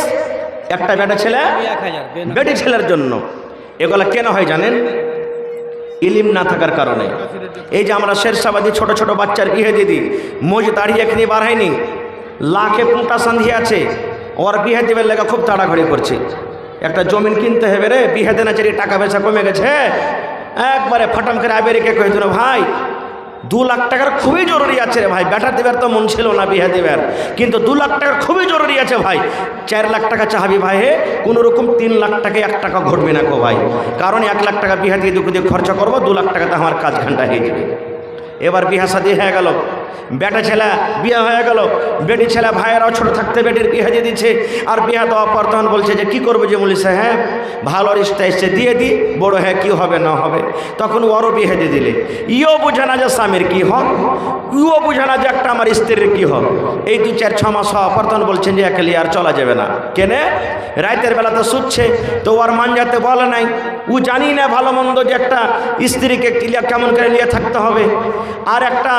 একটা বেটা ছেলে বেটি ছেলের জন্য। এগুলা কেন হয় জানেন? ইলিম না থাকার কারণে। এই যে আমরা শেরশাবাদী ছোট ছোট বাচ্চার বিয়ে দিদি, মোজ দাঁড়িয়ে এখানে বার হয়নি, লাখে পুঁটা সন্ধি আছে, ওর বিয়ে দেবের লেগে খুব তাড়াঘড়ি করছে। একটা জমিন কিনতে হবে রে, বিয়ে দেনা চারি টাকা পয়সা কমে গেছে, একবারে ফটাম করে আবেরিকে কয়েছিল ভাই 2 লাখ টাকার খুবই জরুরি আছে রে ভাই। বেটা দেবার তো মন ছিল না বিয়ে দেবার, কিন্তু 2 লাখ টাকার খুবই জরুরি আছে ভাই। 4 লাখ টাকা চাহাবি ভাই, হে কোনো রকম 3 লাখ টাকায় 1 টাকা ঘটবে না কো ভাই, কারণ 1 লাখ টাকা বিয়ে দিয়ে দুঃখ দিয়ে খরচা করবো, 2 লাখ টাকাতে আমার কাজ ঘন্টা হয়ে যাবে। এবার বিয়ে শাদী হয়ে গেল, বেটা ছেলে বিয়ে হয়ে গেল, বেটি ছেলে ভাইয়েরাও ছোটো থাকতে বেটির বিয়ে দিয়ে দিচ্ছে। আর বিয়ে দেওয়ার পর তখন বলছে যে কী করবো, যে বলিস হ্যাঁ ভালো রিস্তা এসছে দিয়ে দিই, বড় হ্যাঁ কী হবে না হবে। তখন ওরও বিয়ে দিয়ে দিলে, ইও বুঝে না যে স্বামীর কী হক, ইও বুঝে না যে একটা আমার স্ত্রীর কী হক। এই 2-4-6 মাস হওয়ার পর তখন বলছেন যে একে লিয়ে আর চলা যাবে না। কেনে? রাতের বেলাতে শুচ্ছে, তো ওর মান যাতে বলে নাই, ও জানি না ভালো মন্দ যে একটা স্ত্রীকে কেমন করে নিয়ে থাকতে হবে, আর একটা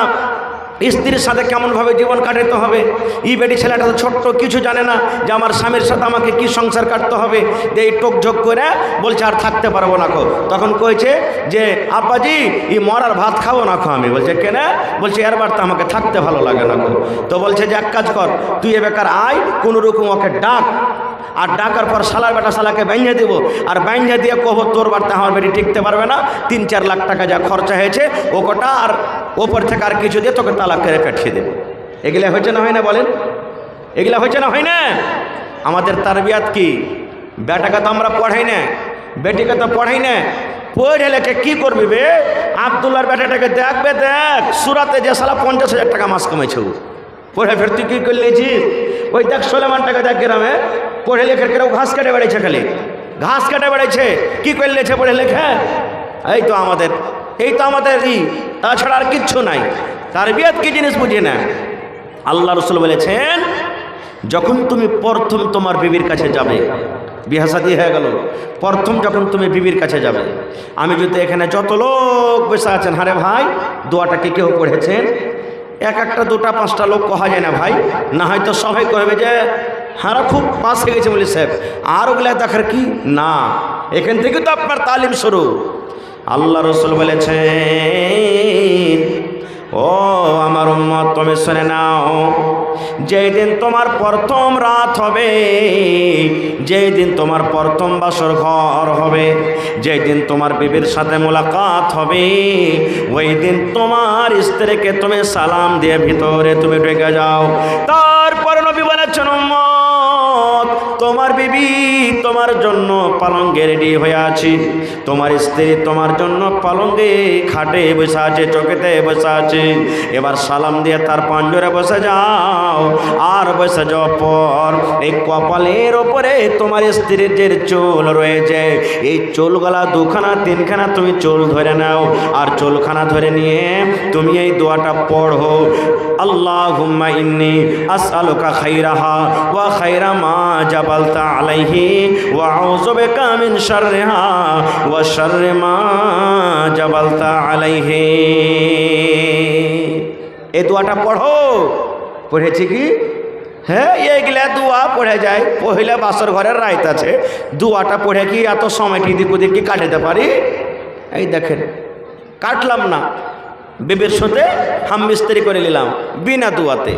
স্ত্রীর সাথে কেমনভাবে জীবন কাটাতে হবে। এই বেটি ছেলেটা তো ছোট্ট, কিছু জানে না যে আমার স্বামীর সাথে আমাকে কি সংসার কাটতে হবে। যে এই টোকঝোক করে বলছে আর থাকতে পারবো না কো। তখন কইছে যে আব্বাজি এই মরার ভাত খাবো না খো। আমি বলছে কেন? বলছে এরবার তো আমাকে থাকতে ভালো লাগে না কো। তো বলছে যে এক কাজ কর, তুই এ বেকার আয়, কোনো রকম ওকে ডাক, আর ডাকার পর শালার বেটা শালাকে বাইন্ধে দেবো, আর বাইন্ধে দিয়ে কহবো তোর বাড়িতে আমার বেটি টিকতে পারবে না, 3-4 লাখ টাকা যা খরচা হয়েছে ও কটা, আর ওপর থেকে আর কিছু দিয়ে তোকে তালাক করে পাঠিয়ে দেবো। এগুলা হয়েছে না হয় না বলেন? এগুলা হয়েছে না হয় না? আমাদের তারবিয়াত কি? বেটাকে তো আমরা পড়াই না, বেটিকে তো পড়াই না। পড়ে লেখে কী করবি বে? আবদুল্লার বেটাটাকে দেখবে, দেখ সুরাতে যে শালা 50,000 টাকা মাস কমেছে, পড়ে ফের তুই কী করলেছিস? ওই দেখ সোলেমান টাকা দেখ গ্রামে পড়ে লেখার কেউ ঘাস কেটে বেড়াইছে, খালি ঘাস কেটে বেড়াইছে, কী করলেছে পড়ে লেখে? এই তো আমাদের তাছাড়া আর কিচ্ছু নাই। তারবিয়াত কি জিনিস বুঝি না। আল্লাহ রসুল বলেছেন, যখন তুমি প্রথম তোমার বিবির কাছে যাবে, বিয়ে শাদী হয়ে গেল, প্রথম যখন তুমি বিবির কাছে যাবে, আমি যদি এখানে যত লোক বসে আছেন, হারে ভাই দোয়াটা কি কেউ পড়েছেন? একটা 2টা 5টা লোক কহা যায় না ভাই, না হয়তো সবাই কহবে যে হারা খুব পাস হয়ে গেছে বলি সাহেব, আর ওগুলা দেখার কি না। এখান থেকে তো আপনার তালিম শুরু। আল্লাহ রসুল বলেছেন, ও আমার উম্মত তুমি শুনে নাও, যেই দিন তোমার প্রথম রাত হবে, যেই দিন তোমার প্রথম বাসর ঘর হবে, যেই দিন তোমার বিবির সাথে মোলাকাত হবে, ওই দিন তোমার স্ত্রীকে তুমি সালাম দিয়ে ভিতরে তুমি ঢুকে যাও। তারপর নবী বলেছেন, উম্মত তোমার বিবি তোমার জন্য পালঙ্গে রেডি হয়ে আছে, তোমার স্ত্রী তোমার জন্য পালঙ্গে খাটে বসে আছে, চোখেতে বসে আছে। এবার সালাম দিয়ে তার পাঞ্জরে বসে যাও, আর বসে যাওয়ার পর এই কপালের ওপরে তোমার স্ত্রীর যে চুল রয়েছে, এই চুলগুলা 2খানা 3খানা তুমি চুল ধরে নাও, আর চুলখানা ধরে নিয়ে তুমি এই দোয়াটা পড়ো, আল্লাহুম্মা ইন্নী আসআলুকা খাইরাহা ওয়া খাইরা মা জাবালতা আলাইহি ওয়া আউযু বিকা মিন শাররিহা ওয়া শাররি মা জাবালতা আলাইহি। এই দোয়াটা পড়ো। পড়েছি কি? হ্যাঁ, এইগুলা দোয়া পড়ে যায়। পহিলা বাসর ঘরের রাইত আছে, দোয়াটা পড়ে কি এত সময় কি দিক ওদিক কি কাটাতে পারি? এই দেখেন, কাটলাম না, বিবির সাথে হাম মিস্ত্রি করে নিলাম বিনা দোয়াতে।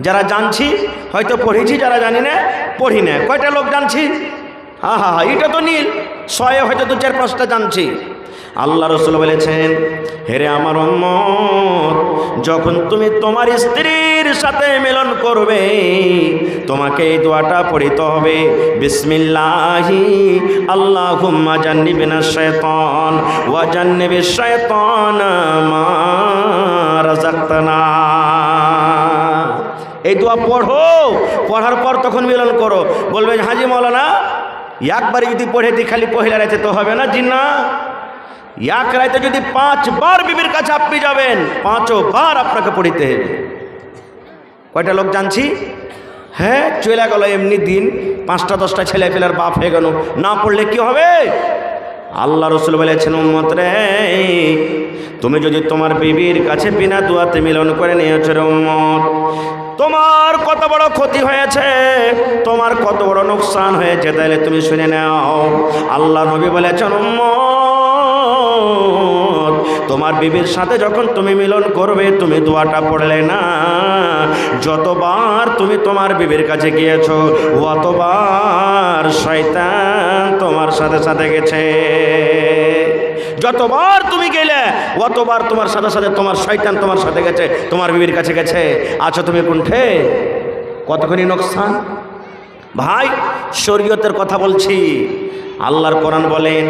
যারা জানছি হয়তো পড়েছি, যারা জানি না পড়ি না। কয়টা লোক জানছি? হা, এটা তো নীল 100 হয়তো 2-4-5টা জানছি। আল্লাহ রসুল বলেছেন, হেরে আমার উম্মত, যখন তুমি তোমার স্ত্রীর সাথে মিলন করবে, তোমাকে এই দোয়াটা পড়িতে হবে, বিসমিল্লাহি আল্লাহুম্মা জান্নিবিনাশ শাইতান ওয়া জান্নিবিশ শাইতানা মা রাযাকতানা। এই দোয়া পড়ো, পড়ার পর তখন মিলন করো। বলবে হাজি মৌলানা একবারে যদি পড়ে দিই খালি পহিলা রাতে তো হবে না। জি না, এক রাতে যদি 5 বার বিবির কাছে আপনি যাবেন, 5 বার আপনাকে পড়িতে হবে। কয়টা লোক জানছি? হ্যাঁ চলে গেল এমনি দিন, 5টা 10টা ছেলে পেলার বাপ হয়ে গেল, না পড়লে কি হবে? আল্লাহ রসুল বলেছেন, উম্মত রে, তুমি যদি তোমার বিবির কাছে বিনা দুয়াতে মিলন করে নিয়েছো রে উম্মত, তোমার কত বড় ক্ষতি হয়েছে, তোমার কত বড় নোকসান হয়েছে, তাহলে তুমি শুনে নাও। আল্লাহ নবী বলেছেন, উম্মত, তোমার বিবির সাথে যখন তুমি মিলন করবে, তুমি দোয়াটা পড়লে না, যতবার তুমি তোমার বিবির কাছে গিয়েছো অতবার শয়তান তোমার সাথে সাথে গেছে। যতবার তুমি গেলে অতবার তোমার সাথে সাথে তোমার শয়তান তোমার সাথে গেছে, তোমার বিবির কাছে গেছে। আচ্ছা তুমি কোনঠে? কতখানি নোকসান ভাই, শরীয়তের কথা বলছি। আল্লাহর কোরআন বলেন,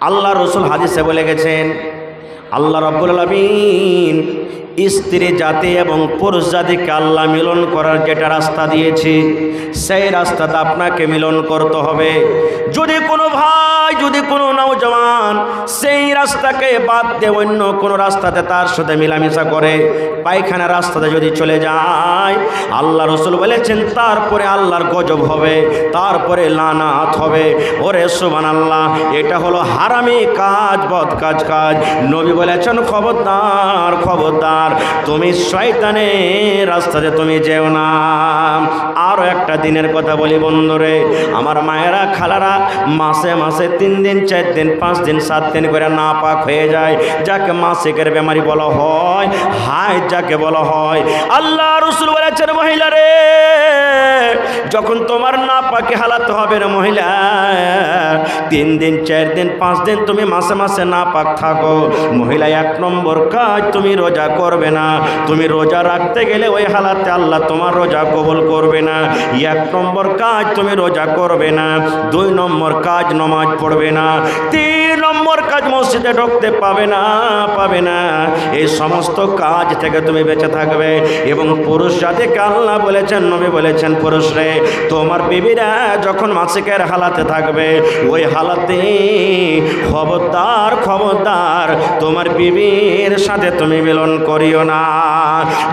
আল্লাহ রসুল হাদিসে বলে গেছেন, আল্লাহ রাব্বুল আলামিন স্ত্রী জাতি এবং পুরুষ জাতিকে আল্লাহ মিলন করার যেটা রাস্তা দিয়েছে, সেই রাস্তাতে আপনাকে মিলন করতে হবে। যদি কোনো ভাই, যদি কোনো নওজওয়ান সেই রাস্তাকে বাদ দিয়ে অন্য কোনো রাস্তাতে তার সাথে মিলামিশা করে, পায়খানা রাস্তাতে যদি চলে যায়, আল্লাহ রসুল বলেছেন তারপরে আল্লাহর গজব হবে, তারপরে লানাত হবে। ওরে সুবহানাল্লাহ, এটা হলো হারামি কাজ, বদ কাজ। নবী বলেছেন, খবরদার খবরদার, তুমি শয়তানের রাস্তাতে তুমি যেও না। আরো একটা দিনের কথা বলি বন্ধুরে, আমার মায়েরা খালারা মাসে মাসে 3 দিন 4 দিন 5 দিন 7 দিন করে নাপাক হয়ে যায়, যাকে মাসিকের বেমারি বলা হয়, হায় যাকে বলা হয়। আল্লাহ রসুল বলেছেন, মহিলা রে, যখন তোমার নাপাকে হালাতে হবে রে মহিলা, 3 দিন 4 দিন 5 দিন তুমি মাসে মাসে নাপাক থাকো, মহিলা 1 নম্বর কাজ তুমি রোজা করবে না। তুমি রোজা রাখতে গেলে ওই হালাতে আল্লাহ তোমার রোজা কবুল করবে না। 1 নম্বর কাজ তুমি রোজা করবে না। 2 নম্বর কাজ নামাজ পড়বে না। 3 নম্বর কাজ মসজিদে ঢুকতে পাবে না। এই সমস্ত কাজ থেকে তুমি বেঁচে থাকবে। এবং পুরুষ জাতিকে আল্লাহ বলেছেন, নবী বলেছেন, পুরুষ রে, তোমার বিবিরা যখন মাসিকের হালাতে থাকবে, ওই হালাতে খবরদার খবরদার তোমার বিবির সাথে তুমি মিলন করিও না।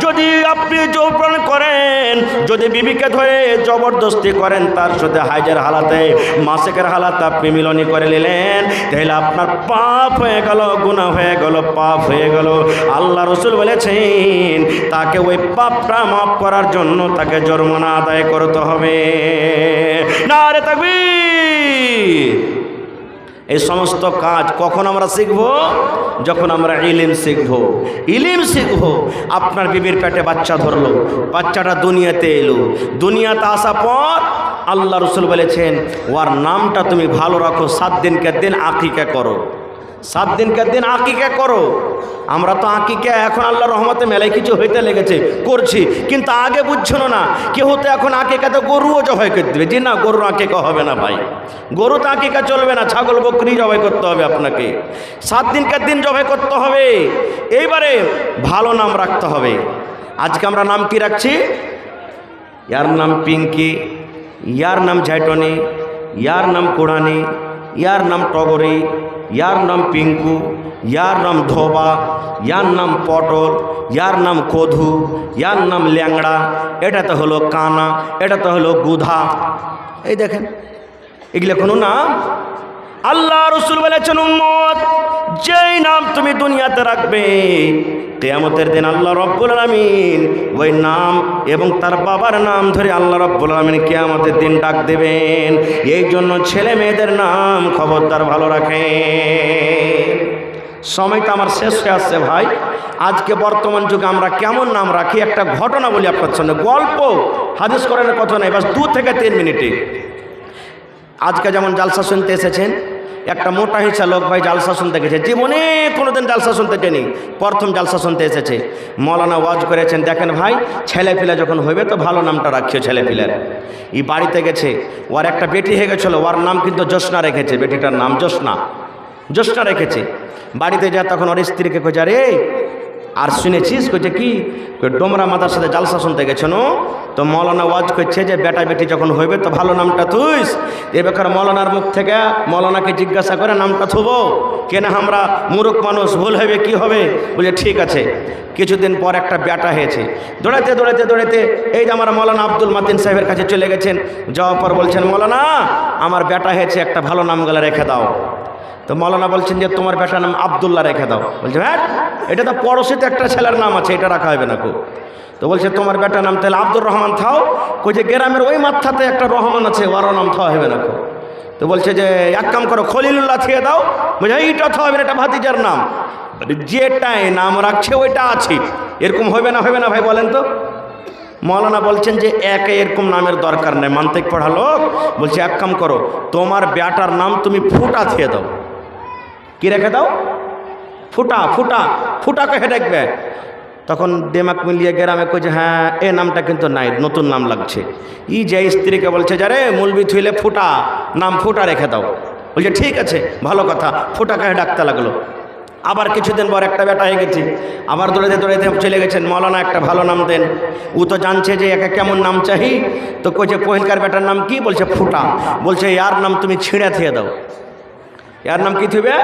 যদি আপনি যৌবন করেন, যদি বিবিকে ধরে জবরদস্তি করেন, তার সাথে হাইজের হালাতে মাসিকের হালাতে আপনি মিলনই করে নিলেন, তাহলে আপনার পাপ হয়ে গেল, গুনাহ হয়ে গেল, পাপ হয়ে গেল। আল্লাহ রসুল বলেছেন, তাকে ওই পাপটা মাফ করার জন্য তাকে জরিমানা আদায় করতে হবে। নারে তাকবীর। এই সমস্ত কাজ কখন আমরা শিখব? যখন আমরা ইলম শিখব। ইলম শিখব। আপনার বিবির পেটে বাচ্চা ধরলো, বাচ্চাটা দুনিয়াতে এলো, দুনিয়াতে আসা পর আল্লাহ রসুল বলেছেন, ওর নামটা তুমি ভালো রাখো, 7 দিনকে দিন আকিকা করো, 7 দিনকে দিন আকিকা করো। আমরা তো আকিকা এখন আল্লাহর রহমতে মেলায় কিছু হইতে লেগেছে, করছি, কিন্তু আগে বুঝছো না, কেউ তো এখন আকিকাতে গরুও জবাই করে দেবে। যে না, গরুর আকিকা হবে না ভাই, গরু তো আকিকা চলবে না, ছাগল বকরি জবাই করতে হবে আপনাকে, 7 দিনকে দিন জবাই করতে হবে। এইবারে ভালো নাম রাখতে হবে। আজকে আমরা নাম কি রাখছি? ইয়ার নাম পিঙ্কি, ইয়ার নাম ঝাইটনি, ইয়ার নাম কুড়ানি, ইয়ার নাম টগরি, ইয়ার নাম পিঙ্কু, ইয়ার নাম ধোবা, ইয়ার নাম পটল, ইয়ার নাম কধু, ইয়ার নাম ল্যাংড়া, এটাতে হলো কানা, এটাতে হলো গুধা। এই দেখেন, এগুলো কোনো নাম? আল্লাহ রসুল বলেছেন, উম্মত, যেই নাম তুমি দুনিয়াতে রাখবে, কিয়ামতের দিন আল্লাহ রাব্বুল আলামিন ওই নাম এবং তার বাবার নাম ধরে আল্লাহ রাব্বুল আলামিন কিয়ামতের দিন ডাক দেবেন। এই জন্য ছেলে মেয়েদের নাম খবরদার ভালো রাখেন। সময়টা আমার শেষ হয়ে আসছে ভাই। আজকে বর্তমান যুগে আমরা কেমন নাম রাখি, একটা ঘটনা বলি আপনার সামনে, গল্প, হাদিস কোরআনের কথা নেই, বাস 2 থেকে 3 মিনিটে। আজকে যেমন জালসা শুনতে এসেছেন, একটা মোটা হিসা লোক ভাই জালসা শুনতে গেছে, জীবনে কোনোদিন জালসা শুনতে যায়নি, প্রথম জালসা শুনতে এসেছে। মৌলানা ওয়াজ করেছেন, দেখেন ভাই, ছেলেপিলা যখন হইবে তো ভালো নামটা রাখিও ছেলেপিলার। এই বাড়িতে গেছে, ওর একটা বেটি হয়ে গেছিলো, ওর নাম কিন্তু জ্যোৎস্না রেখেছে, বেটিটার নাম জ্যোৎস্না রেখেছে। বাড়িতে যা তখন ওর স্ত্রীকে কইছে, আরে আর শুনেছিস কইছে কি ডোমরা মাতার সাথে জালসা শুনতে গেছেন তো মৌলানা ওয়াজ করছে যে বেটা বেটি যখন হইবে তো ভালো নামটা থুইস। এ বেকার মৌলানার মুখ থেকে মৌলানাকে জিজ্ঞাসা করে নামটা থুবো কেন, আমরা মূর্খ মানুষ, ভুল হবে কি হবে। বলে ঠিক আছে। কিছুদিন পর একটা বেটা হয়েছে। দৌড়াতে দৌড়াতে দৌড়াতে এই যে আমার মৌলানা আব্দুল মাতিন সাহেবের কাছে চলে গেছেন। যাওয়ার পর বলছেন মৌলানা আমার বেটা হয়েছে, একটা ভালো নামগুলো রেখে দাও। তো মৌলানা বলছেন যে তোমার বেটার নাম আব্দুল্লাহ রেখে দাও। বলছে হ্যাঁ এটা তো পড়োশিতে একটা ছেলের নাম আছে, এটা রাখা হবে না কো। তো বলছে তোমার বেটার নাম তাহলে আব্দুর রহমান থাও। কইছে গ্রামের ওই মাথাতে একটা রহমান আছে, ওরও নাম থাওয়া হবে না কো। তো বলছে যে এক কাম করো খলিলুল্লাহ থিয়ে দাও। বলছে এইটা থাওয়া হবে না, এটা ভাতিজার নাম, যেটাই নাম রাখছে ওইটা আছে। এরকম হবে না ভাই বলেন তো। মৌলানা বলছেন যে একে এরকম নামের দরকার নেই, মান্তিক পড়া লোক। বলছে এক কাম করো তোমার বেটার নাম তুমি ফুটা থিয়ে দাও। কি রেখে দাও? ফুটা। ফুটা ফুটা কে দেখবে। তখন দেমাক মিলিয়ে গ্রামে কইছে হ্যাঁ এ নামটা কিন্তু নাই, নতুন নাম লাগছে। ই যে স্ত্রীকে বলছে যারে মুলবি থুইলে ফুটা, নাম ফুটা রেখে দাও। বলছে ঠিক আছে ভালো কথা, ফুটাকে ডাকতে লাগলো। আবার কিছুদিন পর একটা বেটা হয়ে গেছে, আবার দৌড়াতে দৌড়াতে চলে গেছেন মৌলানা একটা ভালো নাম দেন। ও তো জানছে যে একে কেমন নাম চাহি। তো কইছে পহিলকার বেটার নাম কি? বলছে ফুটা। বলছে ইয়ার নাম তুমি ছিঁড়া থিয়ে দাও। ইয়ার নাম কি থিবে?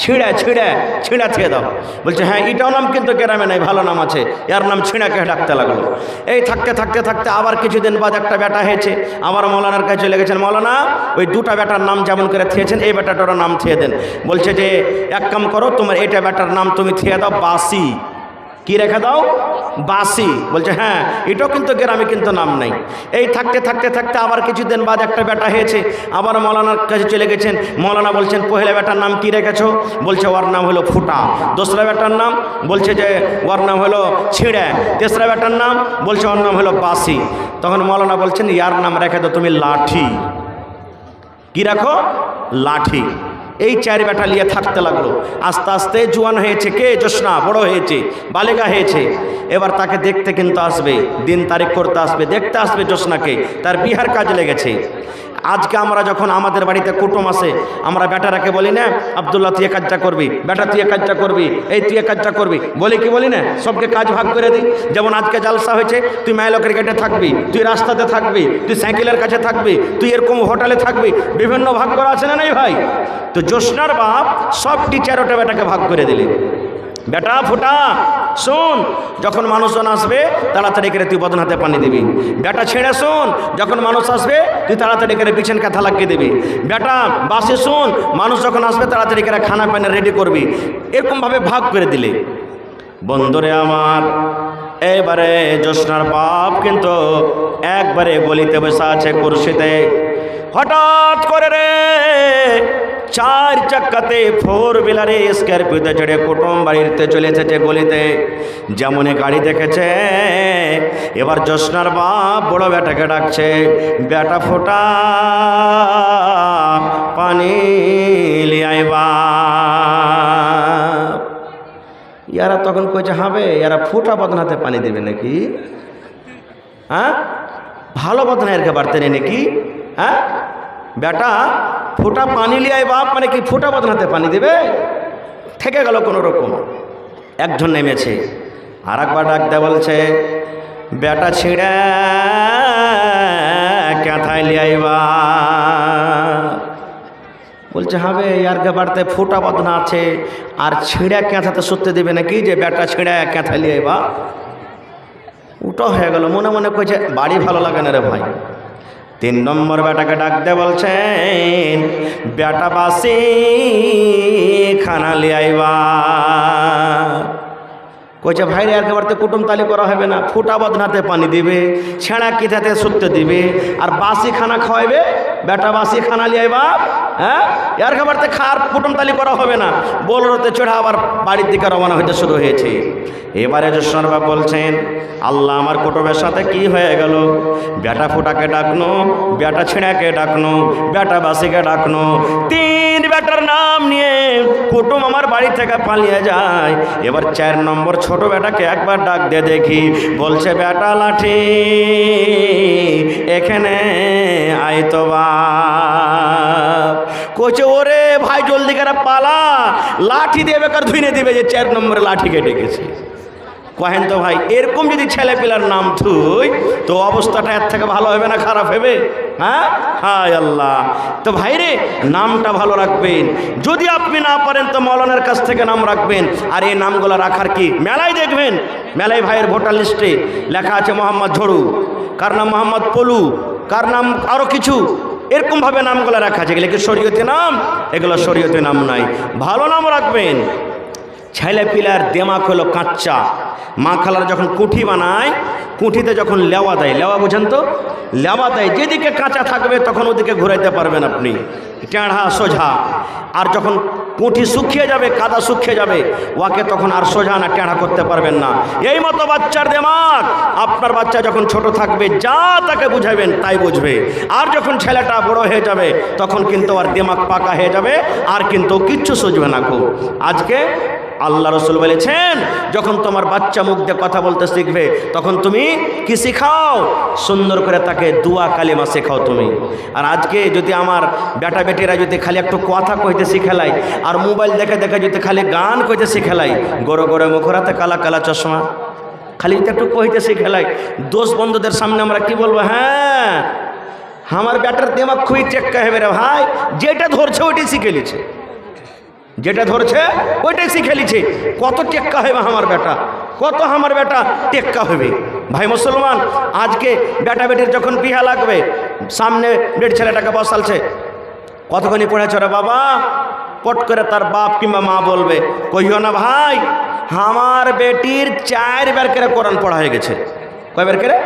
ছিঁড়া থিয়ে দাও। বলছে হ্যাঁ এটাও নাম কিন্তু গ্রামে নাই, ভালো নাম আছে, এর নাম ছিঁড়াকে ডাকতে লাগলো। এই থাকতে থাকতে থাকতে আবার কিছুদিন বাদ একটা বেটা হয়েছে। আবার মৌলানার কাছে চলে গেছেন মৌলানা ওই দুটা বেটার নাম যেমন করে থিয়েছেন এই বেটাটারও নাম থিয়ে দেন। বলছে যে এক কাম করো তোমার এটা বেটার নাম তুমি থিয়ে দাও বাসি। কি রেখে দাও? বাসি। বলছে হ্যাঁ এটাও কিন্তু গ্রামে কিন্তু নাম নাই। এই থাকতে থাকতে থাকতে আবার কিছুদিন বাদ একটা বেটা হয়েছে। আবার মৌলানার কাছে চলে গেছেন। মৌলানা বলছেন পহেলা বেটার নাম কি রেখেছো? বলছে ওর নাম হলো ফুটা। দোসরা বেটার নাম? বলছে যে ওর নাম হলো ছিঁড়ে। তেসরা বেটার নাম? বলছে ওর নাম হলো বাসি। তখন মৌলানা বলছেন ইয়ার নাম রেখে দাও তুমি লাঠি। কি রাখো? লাঠি। এই চার বেটা নিয়ে থাকতে লাগলো। আস্তে আস্তে জোয়ান হয়েছে কে? জোসনা বড় হয়েছে, বালিকা হয়েছে। এবার তাকে দেখতে কিন্তু আসবে, দিন তারিখ করতে আসবে, দেখতে আসবে জোসনাকে, তার বিহার কাজ লেগেছে। আজকে আমরা যখন আমাদের বাড়িতে কুটুম আসে আমরা বেটারাকে বলি না আব্দুল্লাহ তুই এ কাজটা করবি, বেটা তুই এ কাজটা করবি, এই তুই এ কাজটা করবি, বলি কি বলি না? সবকে কাজ ভাগ করে দিই। যেমন আজকে জালসা হয়েছে, তুই মাইলকের গেটে থাকবি, তুই রাস্তাতে থাকবি, তুই সাইকেলের কাছে থাকবি, তুই এরকম হোটেলে থাকবি, বিভিন্ন ভাগ করা আছে না নাই ভাই? তো জোসনার বাপ সব টিচার ওটা বেটাকে ভাগ করে দিলি। বেটা ফুটা শোন, যখন মানুষজন আসবে তাড়াতাড়ি করে তুই বদন হাতে পানি দিবি। বেটা ছেড়ে শোন, যখন মানুষ আসবে তুই তাড়াতাড়ি করে বিছান কাঁথা লাগিয়ে দিবি। বেটা বাসে শোন, মানুষ যখন আসবে তাড়াতাড়ি করে খানা পানি রেডি করবি। এরকমভাবে ভাগ করে দিলে। বন্ধুরে আমার, এবারে জোসনার বাপ কিন্তু একবারে গলিতে বসে আছে কুরসিতে। হঠাৎ করে রে চার চাক্কাতে ফোর বিলারে স্করপিওতে চড়ে কুটুম বাড়িতে চলে এসেছে গলিতে। যেমনই গাড়ি দেখেছে এবার জোসনার বাপ বড় বেটাকে ডাকছে, বেটা ফোটা পানি লিয়াইবা। ইয়ারা তখন কইছে হবে এরা ফুটা বদনাতে পানি দেবে নাকি? হ্যাঁ ভালো বদনা এরকে বাড়তে নেই নাকি? হ্যাঁ বেটা ফুটা পানি লিয়াই বাপ মানে কি ফুটা বদনাতে পানি দেবে? থেকে গেল কোনো রকম। একজন নেমেছে, আর একবার ডাক দেয় বলছে বেটা ছিঁড়ে ক্যাথায় লিয়াইবা। বলছে হবে ইয়ারকে বাড়তে ফুটা বদনা আছে আর ছিঁড়ে ক্যাঁথাতে সত্যি দেবে নাকি যে বেটা ছিঁড়ে ক্যাথায় লিয়াইবা? ওটা হয়ে গেল। মনে মনে কইছে বাড়ি ভালো লাগে না রে ভাই। 3 নম্বর বেটাকে ডাক দে বলছেন বেটা বাসি খানা লিয়াইবা। কইছে ভাই রে আর বাড়তে কুটুম তালি করা হবে না, ফুটা বদনাতে পানি দিবে, ছেঁড়া কিথাতে সত্য দিবে, আর বাসি খানা খাওয়াইবে। বেটা বাসি খানা লিয়াইবা। হ্যাঁ এর খাবারতে খার কুটুম তালি করা হবে না। বোলেরোতে চড়া আবার বাড়ির দিকে রওনা হইতে শুরু হয়েছে। এবারে জোসনার বাপ বলছেন আল্লাহ আমার কুটুমের সাথে কি হয়ে গেল? বেটা ফুটাকে ডাকনো, বেটা ছিঁড়াকে ডাকনো, বেটা বাসিকে ডাকনো, 3 বেটার নাম নিয়ে কুটুম আমার বাড়ি থেকে পালিয়ে যায়। এবার 4 নম্বর ছোট বেটাকে একবার ডাক দিয়ে দেখি। বলছে বেটা লাঠি এখানে আয় তো বাপ। কোচে ওরে ভাই জলদি করে পালা, লাঠি দিয়ে বেকার ধুইনে দিবে যে 4 নম্বরে লাঠিকে ডেকেছে। কহেন তো ভাই, এরকম যদি ছেলে পিলার নাম থুই তো অবস্থাটা এর থেকে ভালো হবে না খারাপ হবে? হ্যাঁ, হায় আল্লাহ। তো ভাই রে, নামটা ভালো রাখবেন। যদি আপনি না পারেন তো মৌলানার কাছ থেকে নাম রাখবেন। আর এই নামগুলো রাখার কি, মেলায় দেখবেন, মেলায় ভাইয়ের ভোটার লিস্টে লেখা আছে মোহাম্মদ ঝড়ু, কার নাম মোহাম্মদ পলু, কার নাম আরও কিছু, এরকমভাবে নামগুলো রাখা আছে। এগুলো কি শরীয়তে নাম? এগুলো শরীয়তে নাম নাই। ভালো নাম রাখবেন। ছেলে পিলার দেমাক হলো কাঁচা। মা খালার যখন কুঠি বানায়, কুঠিতে যখন লেওয়া দেয়, লেওয়া বোঝেন তো, লেওয়া দেয়, যেদিকে কাঁচা থাকবে তখন ওদিকে ঘুরাইতে পারবেন আপনি, টেঁড়া সোজা। আর যখন কুঠি শুকিয়ে যাবে, কাদা শুকিয়ে যাবে, ওকে তখন আর সোজা না টেঁড়া করতে পারবেন না। এই মতো বাচ্চার দেমাক। আপনার বাচ্চা যখন ছোট থাকবে যা তাকে বুঝাবেন তাই বুঝবে। আর যখন ছেলেটা বড় হয়ে যাবে তখন কিন্তু আর দেমাক পাকা হয়ে যাবে, আর কিন্তু কিচ্ছু সুঝবে না। খুব আজকে আল্লাহ রসুল বলেছেন, যখন তোমার বাচ্চা মুখ দিয়ে কথা বলতে শিখবে তখন তুমি কি শিখাও? সুন্দর করে তাকে দুয়া কালেমা শেখাও তুমি। আর আজকে যদি আমার বেটা বেটিরা যদি খালি একটু কথা কইতে শিখেলাই, আর মোবাইল দেখে দেখে যদি খালি গান কইতে শিখেলাই, গড়ে গড়ে মুখরাতে কালা কালা চশমা, খালি যদি একটু কইতে শিখেলাই, দোষ বন্ধুদের সামনে আমরা কি বলবো? হ্যাঁ, আমার বেটার দেমাগ খুবই টেক্কা হবে রে ভাই, যেটা ধরছে ওইটাই শিখে নিচ্ছে, যেটা ধরছে ওইটাই শিখে নিচ্ছে। কত টেক্কা হবে আমার বেটা, কত আমার বেটা টেক্কা হবে। ভাই মুসলমান, আজকে বেটা বেটির যখন বিহা লাগবে, সামনে বেট ছেলেটাকে বসালছে, কতক্ষণই পড়েছ রে বাবা, পট করে তার বাপ কিংবা মা বলবে, কইও না ভাই, আমার বেটির 4 বার করে কোরআন পড়া হয়ে গেছে। কয়বার করে?